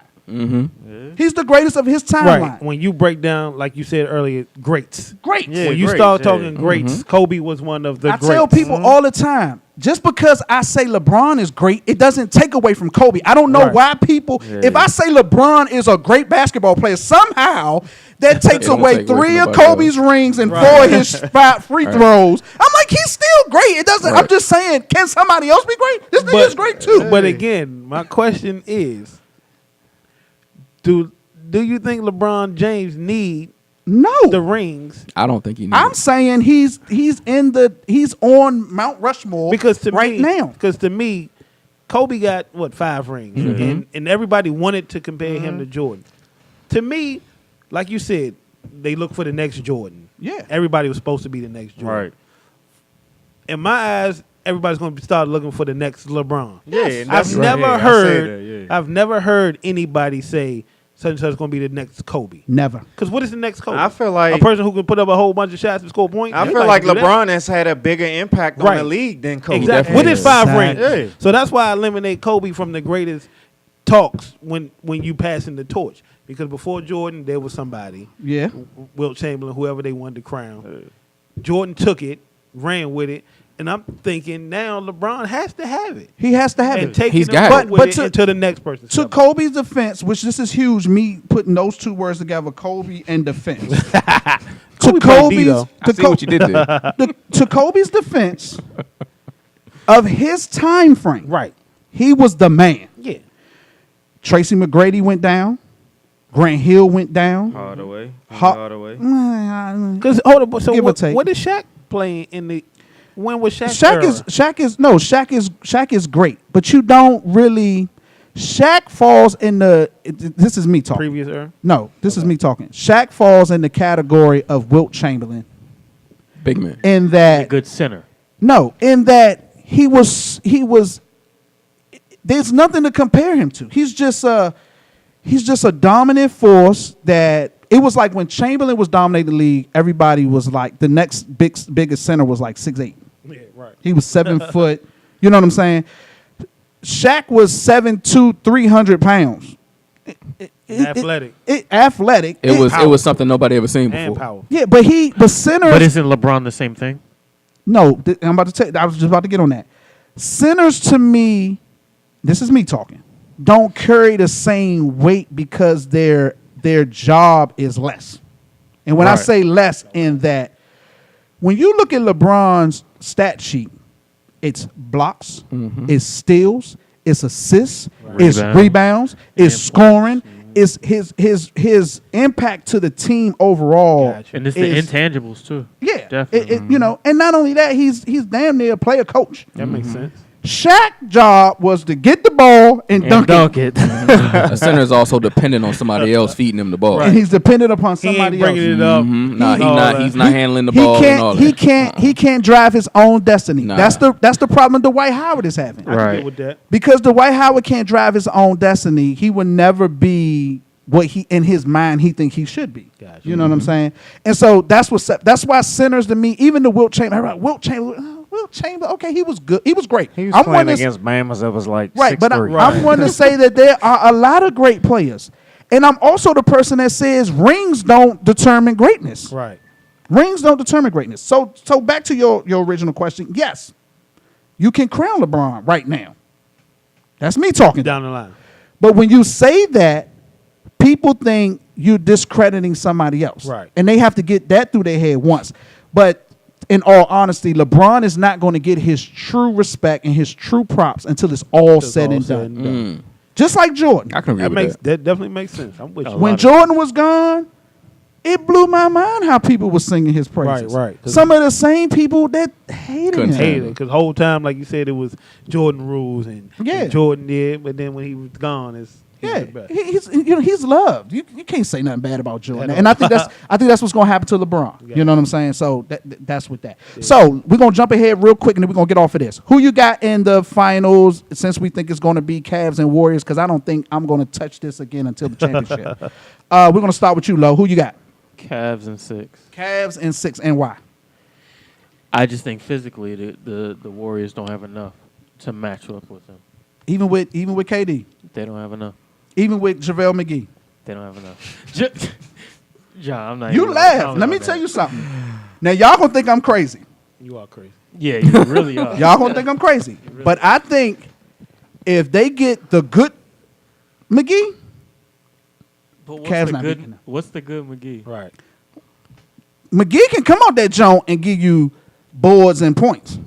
He's the greatest of his timeline. Right. When you break down, like you said earlier, greats. Great. Yeah. When you greats, start yeah. talking greats, Kobe was one of the I greats. tell people all the time, just because I say LeBron is great, it doesn't take away from Kobe. I don't know Right. why people, if I say LeBron is a great basketball player, somehow that takes It don't away take away 3 from of nobody Kobe's rings and 4 of his 5 free throws. I'm like, he's still great. It doesn't. I'm Right. just saying, can somebody else be great? This nigga is great too. But again, my question is, do you think LeBron James need No, the rings? I don't think he needs. I'm saying he's on Mount Rushmore Because to right me, now. because to me, Kobe got 5 rings, and everybody wanted to compare him to Jordan. To me, like you said, they look for the next Jordan. Yeah. Everybody was supposed to be the next Jordan. Right. In my eyes, everybody's going to start looking for the next LeBron. Yeah, and I've that's never right. Yeah, I say heard. that, yeah. I've never heard anybody say such and such is going to be the next Kobe. Never. Because what is the next Kobe? I feel like- a person who can put up a whole bunch of shots and score points. I feel Everybody like can do that. LeBron has had a bigger impact on Right. the league than Kobe. Exactly. Definitely. With his 5 rings. Exactly. Yeah. So that's why I eliminate Kobe from the greatest talks when you passing the torch. Because before Jordan, there was somebody, Yeah. Wilt Chamberlain, whoever they wanted to crown. Jordan took it, ran with it, And I'm thinking now LeBron has to have it. He has to have And it. taking He's them got it. with But it to- until the next person. To Kobe's defense, which this is huge, me putting those two words together, Kobe and defense. To played D, Kobe's, though. I see what you did there. to Kobe's defense of his time frame, Right. he was the man. Yeah. Tracy McGrady went down. Grant Hill went down. Hardaway. Ha- Hardaway. Because hold on, so Give or take. what is Shaq playing in the? When was Shaq? Shaq is great, but you don't really. Shaq falls in the. This is me talking. Previous era. No, this is me talking. Shaq falls in the category of Wilt Chamberlain Big man. in A that. good center. No, in that he was. There's nothing to compare him to. He's just a dominant force that. It was like when Chamberlain was dominating the league, everybody was like, the next biggest center was like 6'8". Yeah, right. He was 7 foot. You know what I'm saying? Shaq was 7'2", 300 pounds. Athletic Athletic. It was something nobody ever seen and before. powerful. Yeah, but centers. But isn't LeBron the same thing? No, I'm about to tell you. I was just about to get on that. Centers to me, this is me talking, don't carry the same weight because their job is less. And when I Right. say less, in that, when you look at LeBron's stat sheet, it's blocks, it's steals, it's assists, it's rebounds, it's scoring, it's his impact to the team overall. Gotcha. And it's is- the intangibles too. Yeah, Definitely. you know, and not only that, he's damn near a player coach. That makes sense. Shaq's job was to get the ball and dunk it. A center is also dependent on somebody else feeding him the ball. And he's dependent upon He ain't somebody bringing else. it up. Nah, he's not handling the ball and all He that. can't. He can't drive his own destiny. Nah. That's the problem Dwight Howard is having. I can Right. get with that. Because Dwight Howard can't drive his own destiny, he would never be what he in his mind he think he should be. Gotcha. You know what I'm saying? And so that's why centers to me, even the Wilt Chamberlain. Wilt Chamberlain. Okay, he was good. He was great. He was I'm playing one to- against Bamas that was like Right, but 6'3". I'm one to say that there are a lot of great players. And I'm also the person that says rings don't determine greatness. Right. Rings don't determine greatness. So back to your original question. Yes, you can crown LeBron right now. That's me talking. Down the line. But when you say that, people think you're discrediting somebody else. Right. And they have to get that through their head once. But in all honesty, LeBron is not going to get his true respect and his true props until it's all said and done. Just like Jordan. I can agree That with makes that. that definitely makes sense. I'm with you. When Jordan was gone, it blew my mind how people were singing his praises. Right. Some of the same people that hated Couldn't him. hated because the whole time, like you said, it was Jordan rules and Yeah. Jordan did, but then when he was gone, he's Yeah, the best. he's loved. You can't say nothing bad about Jordan, At and all. I think that's what's gonna happen to LeBron. Yeah. You know what I'm saying? So that's with that. So we're gonna jump ahead real quick, and then we're gonna get off of this. Who you got in the finals? Since we think it's gonna be Cavs and Warriors, because I don't think I'm gonna touch this again until the championship. We're gonna start with you, Lo. Who you got? Cavs in 6. Cavs and 6, and why? I just think physically the Warriors don't have enough to match up with them. Even with KD, They don't have enough. even with JaVale McGee. They don't have enough. John, I'm not. You even gonna laugh. comment Let me on tell that. you something. Now y'all gonna think I'm crazy. You are crazy. Yeah, you really are. Y'all gonna think I'm crazy. But I think if they get the good McGee, But what's Cavs the not good? making it. What's the good McGee? Right. McGee can come out that joint and give you boards and points.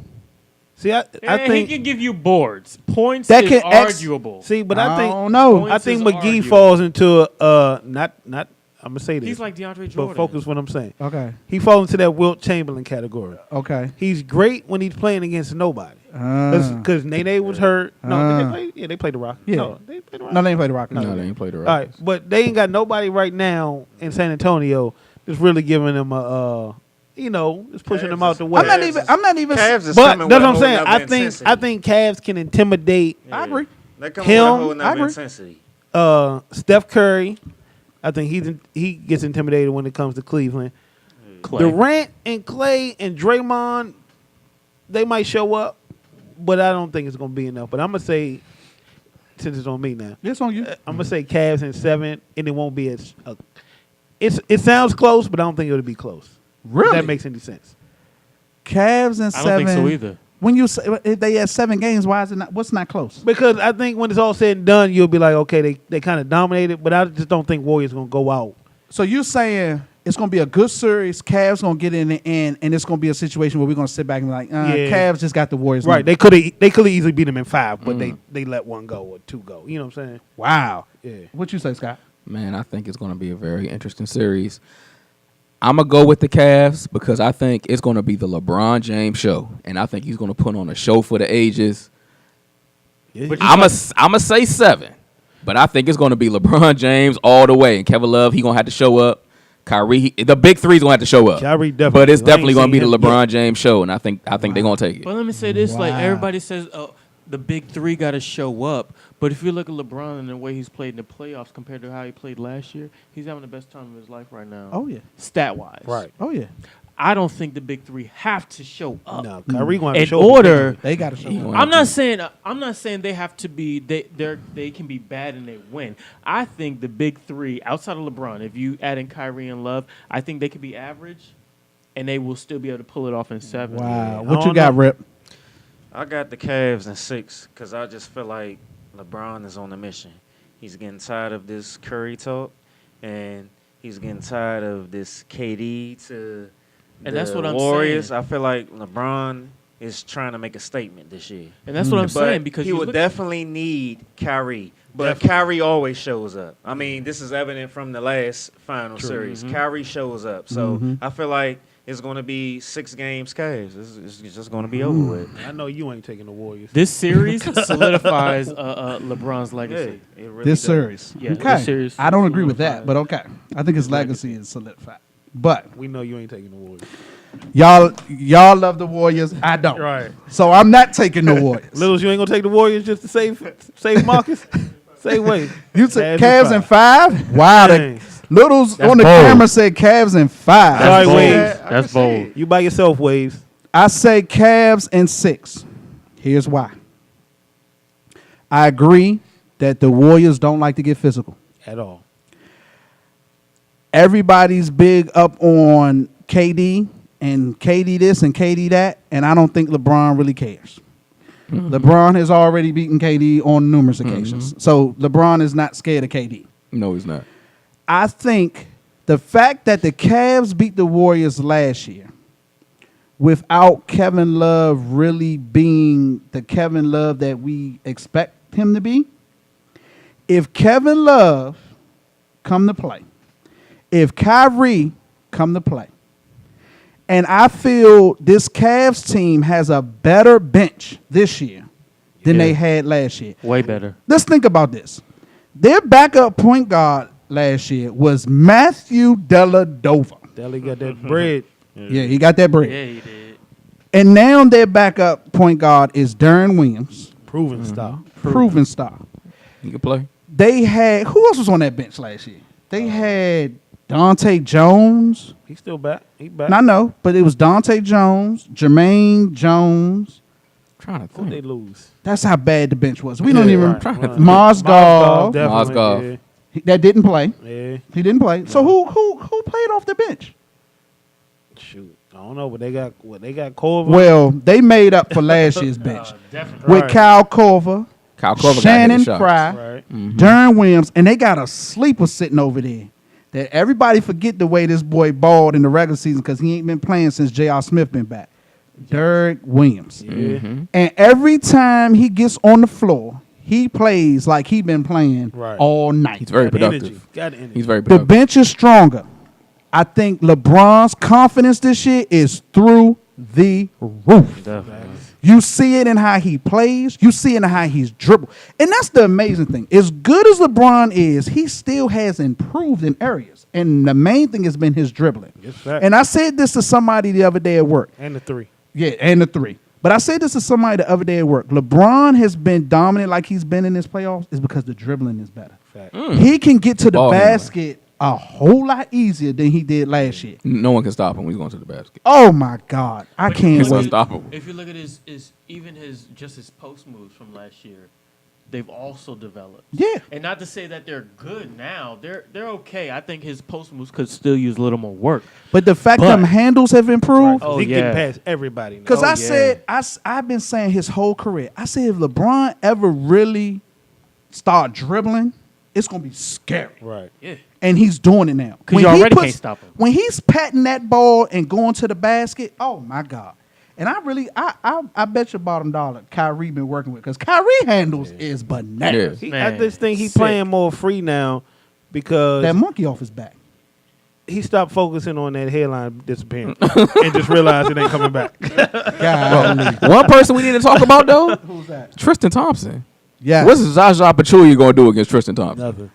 See, I And think. he can give you boards. Points That is can arguable. See, but I think. don't know. I think Points is McGee arguable. falls into not. I'm gonna say this. He's like DeAndre but Jordan. focus what I'm saying. Okay. He falls into that Wilt Chamberlain category. Okay. He's great when he's playing against nobody. Because Nene was hurt. No, did they play? Yeah, they played the Rock. Yeah. No, they played the Rock. No, they ain't play the Rockets. No, they ain't played the All right, but they ain't got nobody right now in San Antonio that's really giving them a, just pushing them out the way. I'm not even. Cavs is But coming that's with what I'm a saying. whole I nother think intensity. Cavs can intimidate I agree. They come him, with a whole I nother agree. intensity. Steph Curry. I think he gets intimidated when it comes to Cleveland. Clay. Durant and Clay and Draymond, they might show up, but I don't think it's going to be enough. But I'm going to say, since it's on me now, It's on you. I'm going to say Cavs in 7, and it won't be as it sounds close, but I don't think it'll be close. If Really? that makes any sense. Cavs and I 7. don't think so either. When you say if they had 7 games, why is it not? What's not close? Because I think when it's all said and done, you'll be like, okay, they kind of dominated, but I just don't think Warriors gonna go out. So you're saying it's gonna be a good series. Cavs gonna get in the end, and it's gonna be a situation where we're gonna sit back and be like, Cavs just got the Warriors. Right? number. They could have easily beat them in 5, but they let 1 go or 2 go. You know what I'm saying? Wow. Yeah. What you say, Scott? Man, I think it's going to be a very interesting series. I'm going to go with the Cavs because I think it's going to be the LeBron James show. And I think he's going to put on a show for the ages. Yeah. I'm going to say 7. But I think it's going to be LeBron James all the way. And Kevin Love, he's going to have to show up. Kyrie, the big three's going to have to show up. Kyrie definitely. But it's I definitely ain't going to be the seen him LeBron yet. James show. And I think they're going to take it. But let me say this: like Wow. everybody says, the big 3 got to show up. But if you look at LeBron and the way he's played in the playoffs compared to how he played last year, he's having the best time of his life right now. Oh yeah. Stat wise, Right. Oh yeah. I don't think the big 3 have to show up. No, Kyrie going to In show up. order, They got to show up. I'm not saying they have to be. They can be bad and they win. I think the big 3 outside of LeBron, if you add in Kyrie and Love, I think they could be average, and they will still be able to pull it off in 7. Wow. I What you don't got, know. Rip? I got the Cavs in 6 because I just feel like LeBron is on a mission. He's getting tired of this Curry talk, and he's getting tired of this KD to And the that's what I'm Warriors. saying. I feel like LeBron is trying to make a statement this year. And that's what I'm But saying because he you would look- definitely need Kyrie. But Definitely. Kyrie always shows up. I mean, this is evident from the last final series. Kyrie shows up. So I feel like it's going to be 6 games Cavs. It's just going to be over with. I know you ain't taking the Warriors. This series solidifies LeBron's legacy. It really This does. series. Yeah, Okay. this series I don't agree with that, solidifies. but okay. I think his legacy is solidified. But We know you ain't taking the Warriors. y'all love the Warriors. I don't. Right. So I'm not taking the Warriors. Littles, you ain't gonna take the Warriors just to save Marcus? Say wait. You said Cavs and 5? Wow. Dang. Littles That's on the bold. camera said Cavs and 5. All right, bold. Waves. That's bold. You by yourself, Waves. I say Cavs and 6. Here's why. I agree that the Warriors don't like to get physical. At all. Everybody's big up on KD and KD this and KD that, and I don't think LeBron really cares. LeBron has already beaten KD on numerous occasions. So LeBron is not scared of KD. No, he's not. I think the fact that the Cavs beat the Warriors last year without Kevin Love really being the Kevin Love that we expect him to be, if Kevin Love come to play, if Kyrie come to play, and I feel this Cavs team has a better bench this year than they had last year. Way better. Let's think about this. Their backup point guard last year was Matthew Dellavedova. Deli got that bread. Yeah, he got that bread. Yeah, he did. And now their backup point guard is Darren Williams, Proven style. proven star. He can play. They had, who else was on that bench last year? They had Dante Jones. He's still back. He back. I know, but it was Dante Jones, Jermaine Jones. Trying to Who they think. lose? That's how bad the bench was. We don't even. Right, right. Mozgov, definitely, Mozgov. that didn't play. Yeah. He didn't play. So who played off the bench? Shoot. I don't know, but they got Corver. Well, they made up for last year's bench Definitely. with Right. Kyle Corver, Kyle Korver Shannon got Fry, Right. Darren Williams, and they got a sleeper sitting over there. That everybody forget the way this boy balled in the regular season because he ain't been playing since J.R. Smith been back. Derek Williams. Yeah. And every time he gets on the floor, he plays like he been playing Right. all night. He's very Got energy. productive. Got energy. He's very The productive. bench is stronger. I think LeBron's confidence this year is through the roof. Definitely. You see it in how he plays. You see it in how he's dribbled. And that's the amazing thing. As good as LeBron is, he still has improved in areas. And the main thing has been his dribbling. Yes, sir. And I said this to somebody the other day at work. And the 3. Yeah, and the 3. But I said this to somebody the other day at work. LeBron has been dominant like he's been in this playoffs is because the dribbling is better. Fact. He can get to the Ball handling. basket a whole lot easier than he did last year. No one can stop him when he's going to the basket. Oh my God. I But can't It's wait. unstoppable. If you look at his post moves from last year, they've also developed. Yeah. And not to say that they're good now. They're okay. I think his post moves could still use a little more work. But the fact But- them handles have improved. Oh, he yeah. getting past everybody. Now. Because Oh, I yeah. said, I've been saying his whole career, I said if LeBron ever really start dribbling, it's going to be scary. Right. Yeah. And he's doing it now. 'Cause you already can't stop him. When he's patting that ball and going to the basket, oh, my God. And I bet you bottom dollar Kyrie been working with, because Kyrie handles is bananas. Yeah. I Man, just think he's sick. playing more free now because That monkey off his back. he stopped focusing on that hairline disappearing and just realized it ain't coming back. God. One person we need to talk about though, Who's that? Tristan Thompson. Yeah. What's Zaza Pachulia gonna do against Tristan Thompson? Nothing.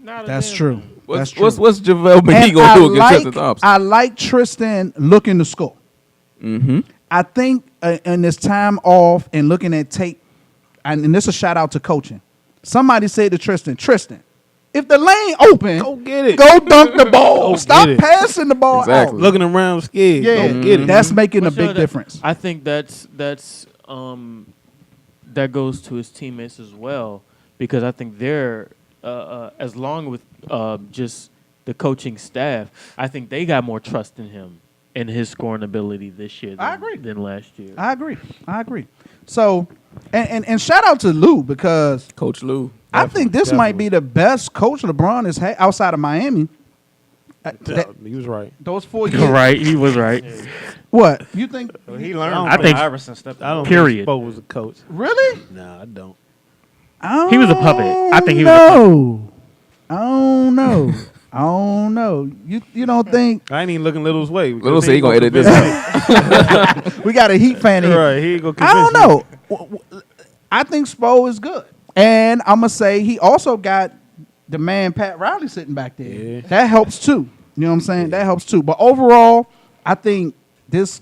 Not a That's damn true. thing. What's That's true. what's JaVale McGee And gonna do against Tristan Thompson? I like Tristan looking to score. Mm-hmm. I think in this time off and looking at tape, and this is a shout out to coaching. Somebody said to Tristan, if the lane open, Go get it. go dunk the ball. Go Stop get it. passing the ball Exactly. out. Looking around scared. Yeah, Go get it. that's making a But, you know, big that- difference. I think that goes to his teammates as well, because I think they're as long with just the coaching staff, I think they got more trust in him and his scoring ability this year I agree. than last year. I agree. So, and shout out to Lou, because Coach Lou. I think this might be the best coach LeBron has had outside of Miami. He was right. Those 4 years. Right, he was right. What? You think? He learned. I from think- Iverson stepped I don't Period. think Spo was a coach. Really? Nah, I don't. He was a puppet. I think he was a No. I don't know. I don't know. You don't think I ain't even looking Little's way. Little say he gonna edit this out. we got a Heat fan here? Right, he ain't gonna I don't convince me. know. I think Spo is good, and I'm gonna say he also got the man Pat Riley sitting back there. Yeah. That helps too. You know what I'm saying? That helps too. But overall, I think this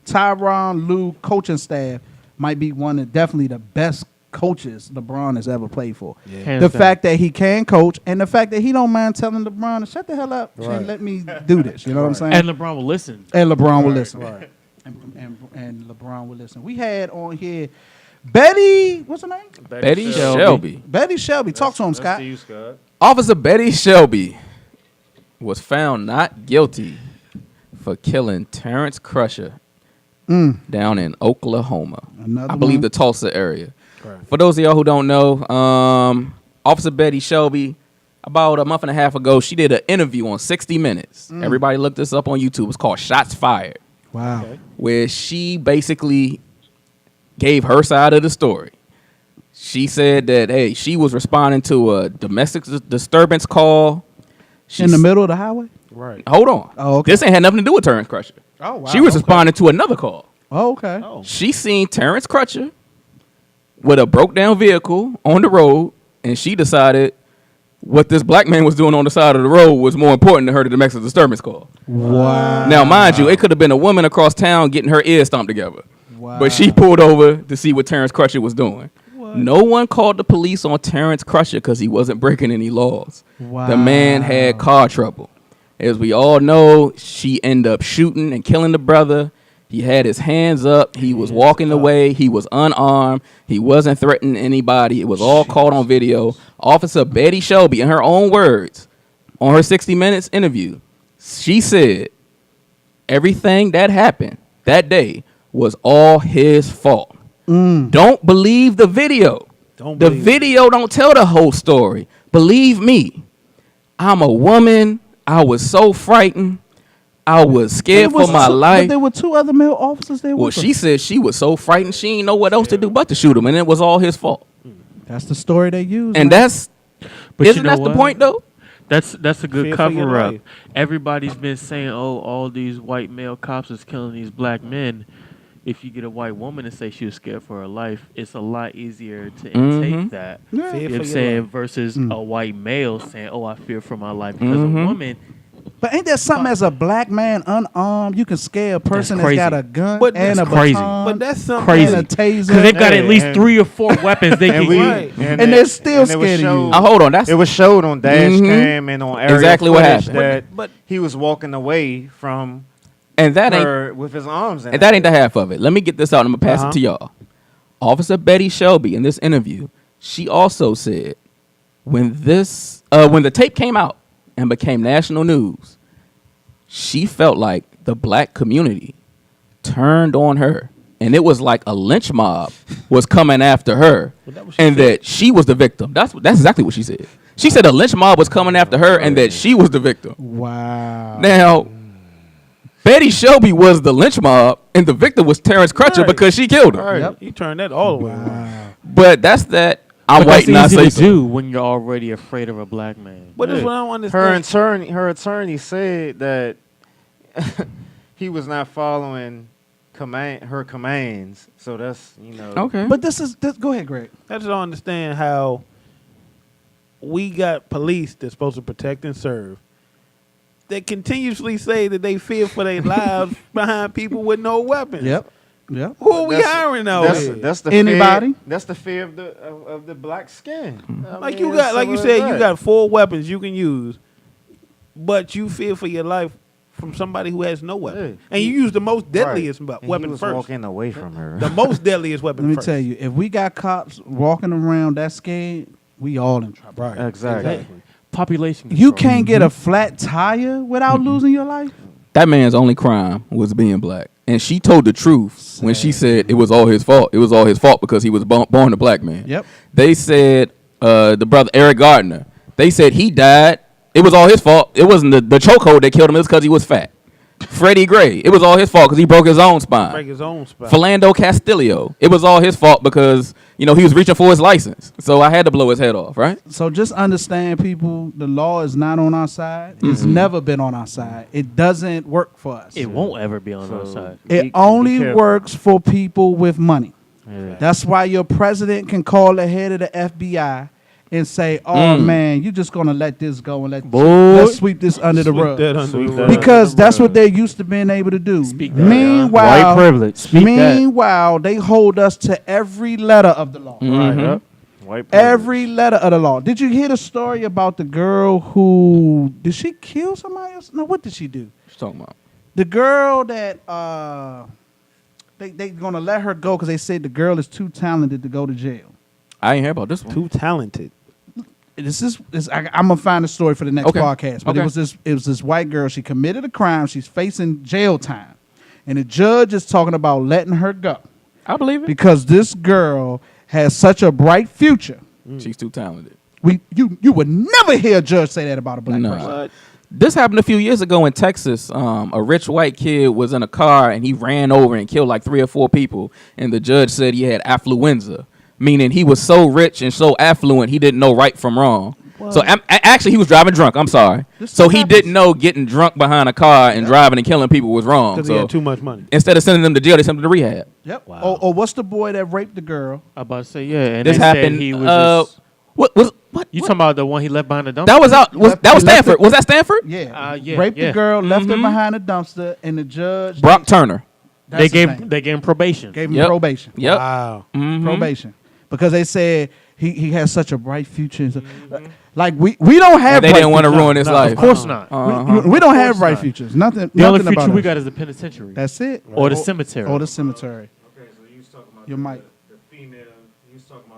Tyronn Lue coaching staff might be one of definitely the best coaches LeBron has ever played for. Hands The down. fact that he can coach, and the fact that he don't mind telling LeBron to shut the hell up Right. and let me do this. You know what I'm saying? And LeBron will listen. And LeBron will listen. Right. And LeBron will listen. We had on here Betty, what's her name? Betty Shelby. Betty Shelby. Talk to him, Scott. You, Scott. Officer Betty Shelby was found not guilty for killing Terrence Crusher down in Oklahoma. Another I believe one. the Tulsa area. Right. For those of y'all who don't know, Officer Betty Shelby, about a month and a half ago, she did an interview on 60 Minutes. Everybody look this up on YouTube. It's called Shots Fired, Wow. where she basically gave her side of the story. She said that, hey, she was responding to a domestic disturbance call. In the middle of the highway? Right. Hold on. Oh, okay. This ain't had nothing to do with Terrence Crutcher. Oh, wow. She was okay. responding to another call. Oh, okay. Oh. She seen Terrence Crutcher with a broke down vehicle on the road, and she decided what this black man was doing on the side of the road was more important to her than the domestic disturbance call. Wow. Now, mind you, it could have been a woman across town getting her ears stomped together. Wow. But she pulled over to see what Terrence Crutcher was doing. No one called the police on Terrence Crutcher because he wasn't breaking any laws. Wow. The man had car trouble. As we all know, she ended up shooting and killing the brother. He had his hands up. He was walking away. He was unarmed. He wasn't threatening anybody. It was all caught on video. Officer Betty Shelby, in her own words, on her 60 Minutes interview, she said everything that happened that day was all his fault. Don't believe the video. Don't The believe it. video don't tell the whole story. Believe me, I'm a woman. I was so frightened. I was scared There was for my two- life. But there were two other male officers there Well, with her. she said she was so frightened she didn't know what else to do but to shoot him, and it was all his fault. That's the story they used. And man. that's But you isn't know that the what? point though? That's a good Fear for your cover up. life. Everybody's been saying, "Oh, all these white male cops is killing these black men." If you get a white woman to say she was scared for her life, it's a lot easier to intake that. Yeah. Fear You know for what I'm your saying? life. Versus a white male saying, "Oh, I fear for my life," because a woman. But ain't that something as a black man unarmed, you can scare a person that's crazy. got a gun But and a that's crazy. baton But that's something Crazy. and a taser. Because they've got Hey, at least and- 3 or 4 weapons they can And we use. Right. And they're still and it was scared of you. showed- Hold on, that's It was showed on dash Mhm. cam and on aerial Exactly what footage happened. that But he was walking away from and that ain't her with his arms in and that ain't the half of it. Let me get this out. I'm gonna pass it to y'all. Officer Betty Shelby in this interview She also said when the tape came out and became national news, she felt like the black community turned on her, and it was like a lynch mob was coming after her, that she was the victim. That's exactly what she said. She said a lynch mob was coming after her, and that she was the victim. Wow. Now, Betty Shelby was the lynch mob, and the victim was Terrence Crutcher because she killed her. Right. Yep. You turned that all the way around. But that's that. I'm But white that's and I easy say to so. do when you're already afraid of a black man. But that's what I don't understand. Her attorney said that he was not following her commands. So that's Okay. But go ahead, Greg. I just don't understand how we got police that's supposed to protect and serve that continuously say that they fear for their lives behind people with no weapons. Yep. Who are we hiring now? That's the Anybody? Fear, that's the fear of the black skin. Like you said, you got 4 weapons you can use, but you fear for your life from somebody who has no weapon, and you use the most deadliest weapon he was first. walking away from her. The most deadliest weapon. Let me first. tell you, if we got cops walking around that scared, we all in trouble. Right. Exactly. Population You control. can't get a flat tire without losing your life. That man's only crime was being black. And she told the truth when she said it was all his fault. It was all his fault because he was born a black man. Yep. They said the brother Eric Gardner, they said he died. It was all his fault. It wasn't the chokehold that killed him. It was because he was fat. Freddie Gray, it was all his fault because he broke his own spine. Break his own spine. Philando Castillo, it was all his fault because, he was reaching for his license. So I had to blow his head off, right? So just understand, people, the law is not on our side. It's never been on our side. It doesn't work for us. It won't ever be on our side. It only works for people with money. Yeah. That's why your president can call the head of the FBI and say, "Oh man, you just gonna let this go and let's sweep this under the rug," because that's what they're used to being able to do. White privilege. Meanwhile, they hold us to every letter of the law. Right. White privilege. Every letter of the law. Did you hear the story about the girl who did she kill somebody else? No, what did she do? What you talking about? The girl that they gonna let her go because they said the girl is too talented to go to jail. I ain't hear about this one. Too talented. I'm gonna find a story for the next Okay. podcast. But Okay. it was this white girl. She committed a crime. She's facing jail time, and the judge is talking about letting her go I believe it. because this girl has such a bright future. She's too talented. You would never hear a judge say that about a black No. person. This happened a few years ago in Texas. A rich white kid was in a car and he ran over and killed like 3 or 4 people. And the judge said he had affluenza, meaning he was so rich and so affluent he didn't know right from wrong. What? So actually he was driving drunk. I'm sorry. So he didn't know getting drunk behind a car and driving and killing people was wrong. Because So he had too much money. instead of sending them to jail, they sent them to rehab. Yep. Wow. Or what's the boy that raped the girl? I'm about to say, yeah. And This they said happened. he was What? you talking about the one he left behind the dumpster? That was out. He left Stanford. it- Was that Stanford? Yeah. Yeah, Raped yeah. the girl, left her Mhm. behind a dumpster, and the judge Brock Turner. that's They his gave name. him probation. Gave him Yep. probation. Yep. Wow. Mhm. Probation. Because they said he has such a bright future. And so, like we don't have And they bright didn't want to futures. ruin his No, life. of course not. Uh-huh. We don't have course bright not. futures. Nothing. The only nothing future about we us. got is the penitentiary. That's it. Or the cemetery. Or the cemetery. Okay, so you was talking about You might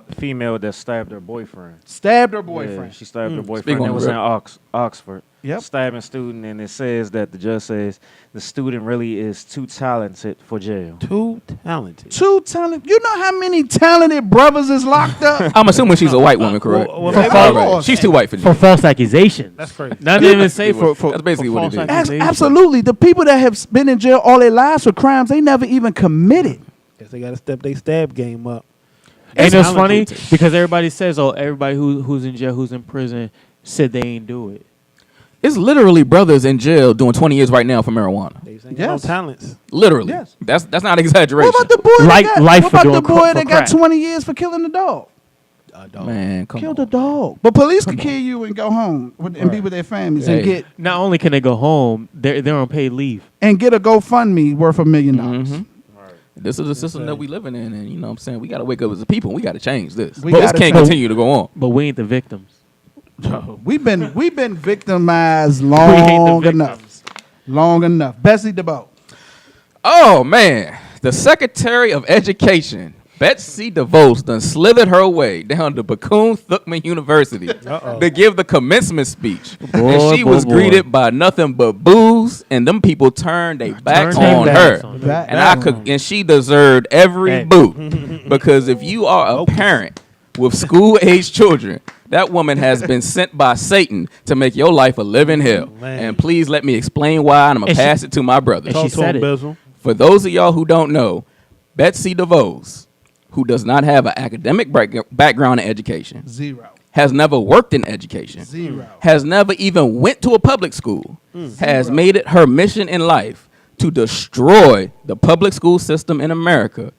the female that stabbed her boyfriend. stabbed her Yeah, boyfriend. she stabbed her Speak boyfriend. on It was it. in Oxford. Yep. Stabbing student, and it says that the judge says the student really is too talented for jail. Too talented. Too talented. You know how many talented brothers is locked up? I'm assuming she's a white woman, correct? well, maybe All not. right. She's too white for For jail. false accusations. That's crazy. Not even say for That's basically for what false it is. accusations. Absolutely. The people that have been in jail all their lives for crimes they never even committed. Guess they got to step their stab game up. And it's funny talented. because everybody says, "Oh, everybody who's in jail, who's in prison, said they ain't do it." It's literally brothers in jail doing 20 years right now for marijuana. They ain't got no Yes. talents. Literally. Yes. That's not an exaggeration. What about the boy Like that got, life what for about doing the boy for that crack. got 20 years for killing the dog? Man, come Killed on. a dog. But police can kill you and go home and be with their families Hey. Not only can they go home, they're on paid leave. and get a GoFundMe worth $1 million. Mhm. This is the system that we living in, and you know what I'm saying? We got to wake up as a people. We got to change this. We This gotta can't change- continue to go on. But we ain't the victims. We've been victimized We long ain't the enough. victims. Long enough. Betsy Devos. Oh, man. The Secretary of Education Betsy DeVos done slithered her way down to Bethune-Cookman University to give the commencement speech. And she was greeted by nothing but boos, and them people turned their backs on her. And she deserved every boo. Because if you are a parent with school-age children, that woman has been sent by Satan to make your life a living hell. And please let me explain why, and I'm going to pass it to my brother. And she said it. For those of y'all who don't know, Betsy DeVos, who does not have an academic background in education, has never worked in education, has never even went to a public school, has made it her mission in life to destroy the public school system in America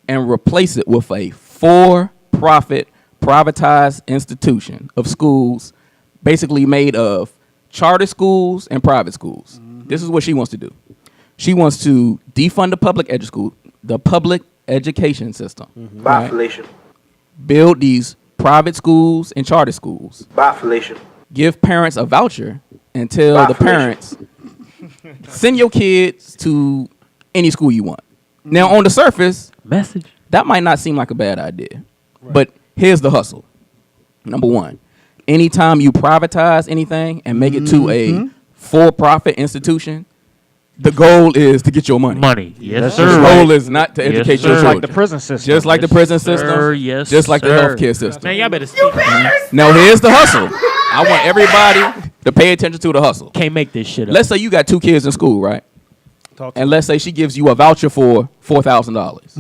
and replace it with a for-profit, privatized institution of schools basically made of charter schools and private schools. This is what she wants to do. She wants to defund the public education system. Bye, Felicia. Build these private schools and charter schools. Bye, Felicia. Give parents a voucher and tell the parents, send your kids to any school you want. Now, on the surface, that might not seem like a bad idea. But here's the hustle. Number one, anytime you privatize anything and make it to a for-profit institution, the goal is to get your money. Yes, The sir. goal is not to educate your Just children. like the prison system. Just like the prison system. Sir, yes, just like the sir. healthcare system. Man, y'all better speak. Now, here's the hustle. I want everybody to pay attention to the hustle. Can't make this shit up. Let's say you got 2 kids in school, right? And let's say she gives you a voucher for $4,000.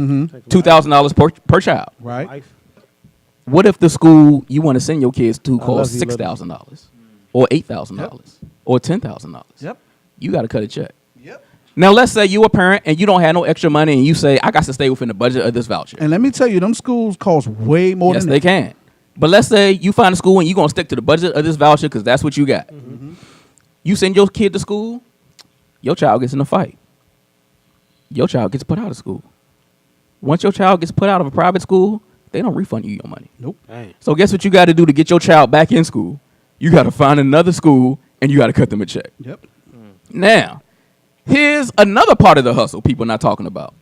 $2,000 per child. Right. What if the school you want to send your kids to costs $6,000 or $8,000 or $10,000? Yep. You got to cut a check. Now, let's say you a parent and you don't have no extra money and you say, I got to stay within the budget of this voucher. And let me tell you, them schools cost way more Yes, than they that. can. But let's say you find a school and you're going to stick to the budget of this voucher because that's what you got. You send your kid to school, your child gets in a fight. Your child gets put out of school. Once your child gets put out of a private school, they don't refund you your money. Nope. So guess what you got to do to get your child back in school? You got to find another school and you got to cut them a check. Yep. Now, here's another part of the hustle people not talking about.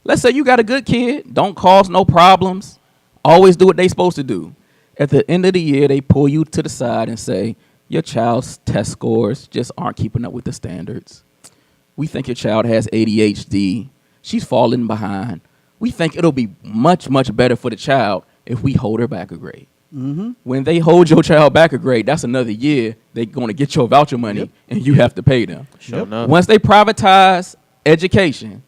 Let's say you got a good kid, don't cause no problems, always do what they supposed to do. At the end of the year, they pull you to the side and say, your child's test scores just aren't keeping up with the standards. We think your child has ADHD. She's falling behind. We think it'll be much, much better for the child if we hold her back a grade. When they hold your child back a grade, that's another year they're going to get your voucher money and you have to pay them. Once they privatize education,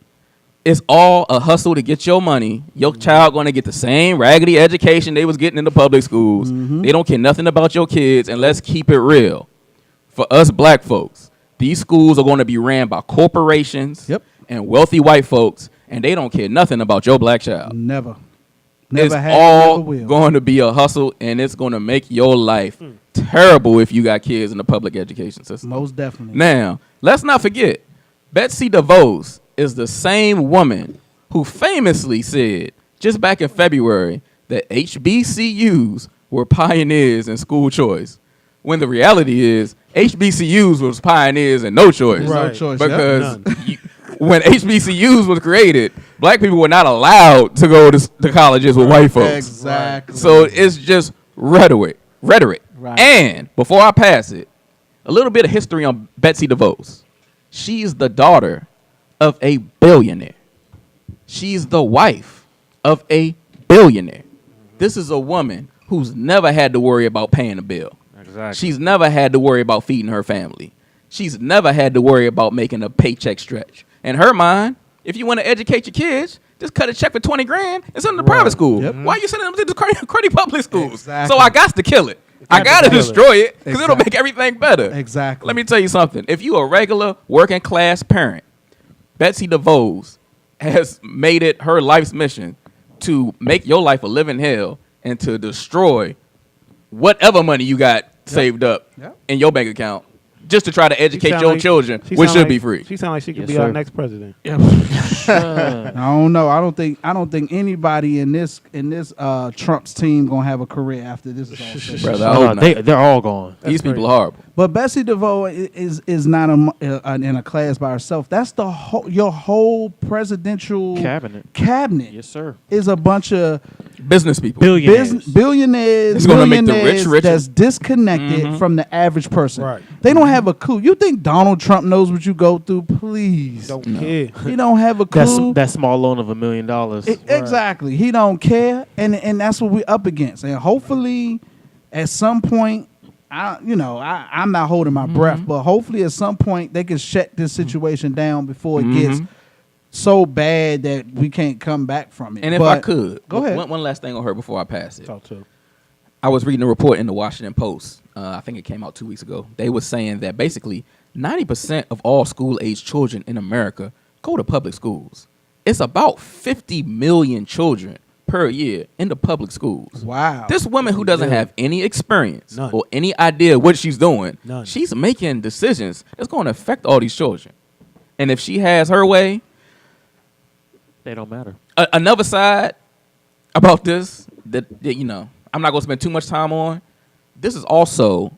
it's all a hustle to get your money. Your child going to get the same raggedy education they was getting in the public schools. They don't care nothing about your kids, and let's keep it real. For us black folks, these schools are going to be ran by corporations and wealthy white folks, and they don't care nothing about your black child. Never It's had, all never will. going to be a hustle, and it's going to make your life terrible if you got kids in the public education system. Most definitely. Now, let's not forget, Betsy DeVos is the same woman who famously said just back in February that HBCUs were pioneers in school choice. When the reality is, HBCUs was pioneers in no choice. No choice. Because when HBCUs was created, black people were not allowed to go to colleges with white folks. Exactly. So it's just rhetoric. Right. And before I pass it, a little bit of history on Betsy DeVos. She's the daughter of a billionaire. She's the wife of a billionaire. This is a woman who's never had to worry about paying a bill. Exactly. She's never had to worry about feeding her family. She's never had to worry about making a paycheck stretch. In her mind, if you want to educate your kids, just cut a check for 20 grand and send them to private school. Why are you sending them to the cruddy public schools? Exactly. So I got to kill it. I got to destroy it because it'll Exactly. make everything better. Exactly. Let me tell you something. If you a regular working class parent, Betsy DeVos has made it her life's mission to make your life a living hell and to destroy whatever money you got saved up in your bank account just to try to educate sound your like- children, She which sound should like- be free. She sound like she could Yes, be sir. our next president. I don't know. I don't think anybody in this Trump's team gonna have a career after this is all said and done. Brother, I hope not. They're all gone. These crazy. people are horrible. But Betsy Devos is not in a class by herself. That's your whole presidential Cabinet. Yes, sir. is a bunch of Business people. billionaires, It's gonna make the millionaires rich richer. that's disconnected from the average person. Right. They don't have a clue. You think Donald Trump knows what you go through? Please. Don't care. He don't have a clue. That small loan of $1 million. Exactly. He don't care, and that's what we're up against. And hopefully, at some point, I'm not holding my breath, but hopefully at some point they can shut this situation down before it gets so bad that we can't come back from it. And if I could, go ahead. One last thing on her before I pass it. Talk to. I was reading a report in the Washington Post. I think it came out 2 weeks ago. They were saying that basically 90% of all school-age children in America go to public schools. It's about 50 million children per year in the public schools. Wow. This woman who doesn't have any experience None. or any idea what she's doing, None. she's making decisions that's going to affect all these children. And if she has her way, They don't matter. another side about this that I'm not going to spend too much time on. This is also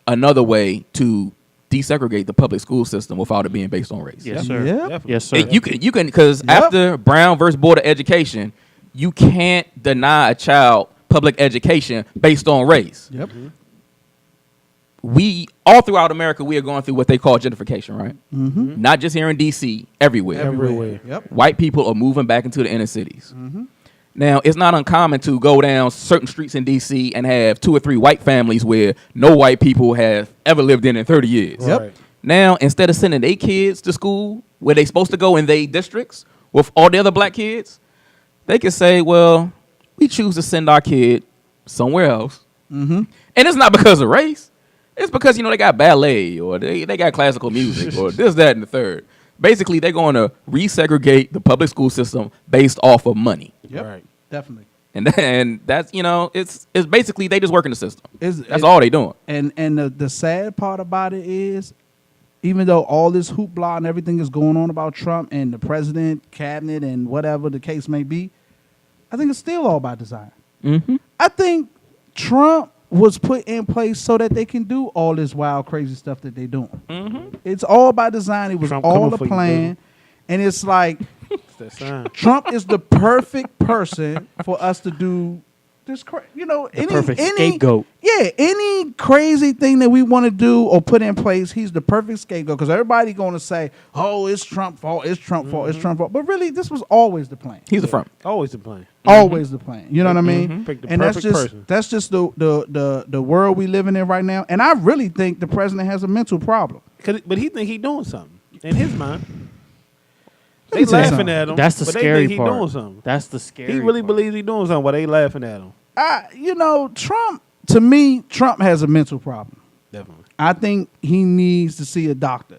another way to desegregate the public school system without it being based on race. Yes, sir. Yeah. Definitely. Yes, sir. You can because after Brown versus Board of Education, you can't deny a child public education based on race. Yep. We all throughout America, we are going through what they call gentrification, right? Mm-hmm. Not just here in D.C., everywhere. Everywhere. Yep. White people are moving back into the inner cities. Now, it's not uncommon to go down certain streets in D.C. and have 2 or 3 white families where no white people have ever lived in 30 years. Yep. Right. Now, instead of sending their kids to school where they supposed to go in their districts with all the other black kids, they can say, well, we choose to send our kid somewhere else. Mm-hmm. And it's not because of race. It's because, they got ballet or they got classical music or this, that, and the third. Basically, they're going to resegregate the public school system based off of money. Yep. Right. Definitely. And that's, it's basically they just work in the system. That's all they doing. And the sad part about it is, even though all this hoopla and everything is going on about Trump and the president, cabinet, and whatever the case may be, I think it's still all by design. Mm-hmm. I think Trump was put in place so that they can do all this wild, crazy stuff that they're doing. Mm-hmm. It's all by design. It was Trump all coming a for you, plan. baby. And it's like It's that sign. Trump is the perfect person for us to do this. Perfect scapegoat. Yeah, any crazy thing that we want to do or put in place, he's the perfect scapegoat. Because everybody going to say, "Oh, it's Trump's fault. It's Trump's fault. It's Trump's fault." But really, this was always the plan. He's the front. Always the plan. Always the plan. You know what I mean? Pick the And that's perfect just person. that's just the world we living in right now. And I really think the president has a mental problem. But he think he doing something in his mind. Let me They tell you laughing something. at him. That's the but scary they think part. he doing something. That's the scary He really part. believes he doing something while they laughing at him. Trump, to me, Trump has a mental problem. Definitely. I think he needs to see a doctor.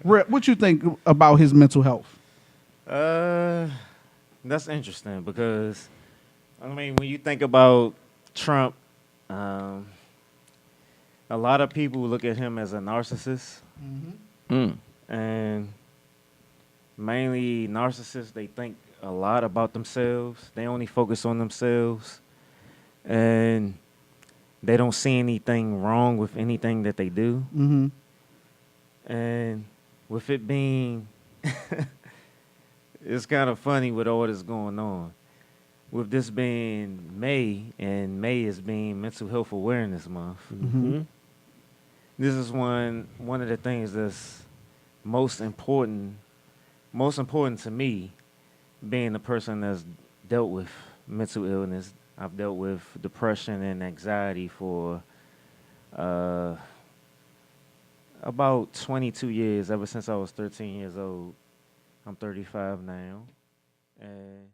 Rip, what you think about his mental health? That's interesting because, when you think about Trump, a lot of people look at him as a narcissist. Mm. And mainly narcissists, they think a lot about themselves. They only focus on themselves. And they don't see anything wrong with anything that they do. Mm-hmm. And with it being, it's kind of funny with all this going on. With this being May, and May is being Mental Health Awareness Month. Mm-hmm. This is one of the things that's most important to me, being a person that's dealt with mental illness. I've dealt with depression and anxiety for about 22 years, ever since I was 13 years old. I'm 35 now. And